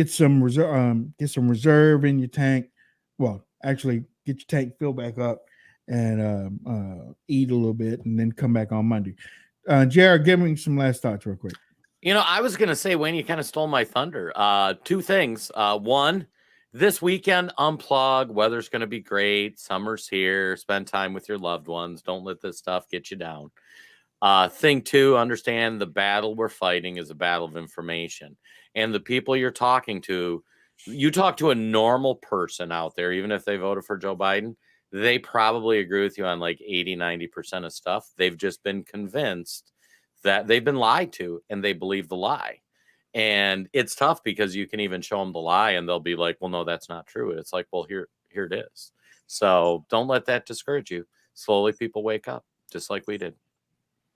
some reserve in your tank. Well, actually, get your tank filled back up and eat a little bit, and then come back on Monday. Jared, give me some last thoughts real quick. I was going to say, Wayne, you kind of stole my thunder. Two things. One, this weekend, unplug. Weather's going to be great. Summer's here. Spend time with your loved ones. Don't let this stuff get you down. Thing two, understand the battle we're fighting is a battle of information. And the people you're talking to, you talk to a normal person out there, even if they voted for Joe Biden, they probably agree with you on like 80, 90% of stuff. They've just been convinced that they've been lied to and they believe the lie. And it's tough because you can even show them the lie and they'll be like, well, no, that's not true. And it's like, well, here it is. So don't let that discourage you. Slowly people wake up just like we did.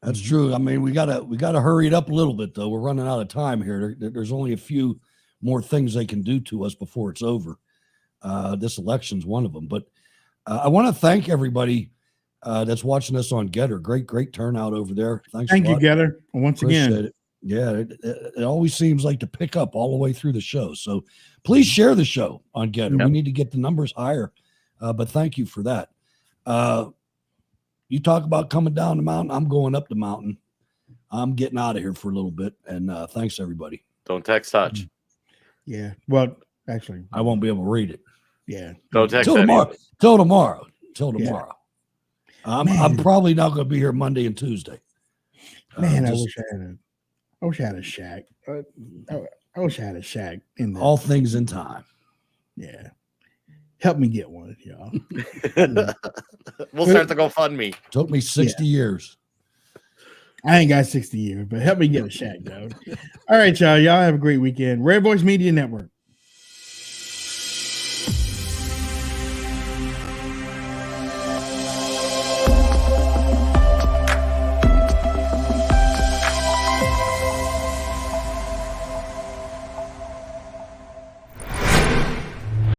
That's true. I mean, we gotta hurry it up a little bit though. We're running out of time here. There's only a few more things they can do to us before it's over. This election's one of them, but I want to thank everybody that's watching us on Getter. Great turnout over there. Thank you, Getter. Once again. It. Yeah, it always seems like to pick up all the way through the show. So please share the show on Getter. Yep. We need to get the numbers higher. But thank you for that. You talk about coming down the mountain. I'm going up the mountain. I'm getting out of here for a little bit. And thanks, everybody. Don't text touch. Yeah. Well, actually, I won't be able to read it. Yeah. Don't text till tomorrow. Till tomorrow. Yeah. I'm probably not going to be here Monday and Tuesday. Man, I wish I had a shack. I wish I had a shack in there. All things in time. Yeah. Help me get one, y'all. We'll start the GoFundMe. Took me 60 years. I ain't got 60 years, but help me get a shack, though. All right, y'all. Y'all have a great weekend. Red Voice Media Network.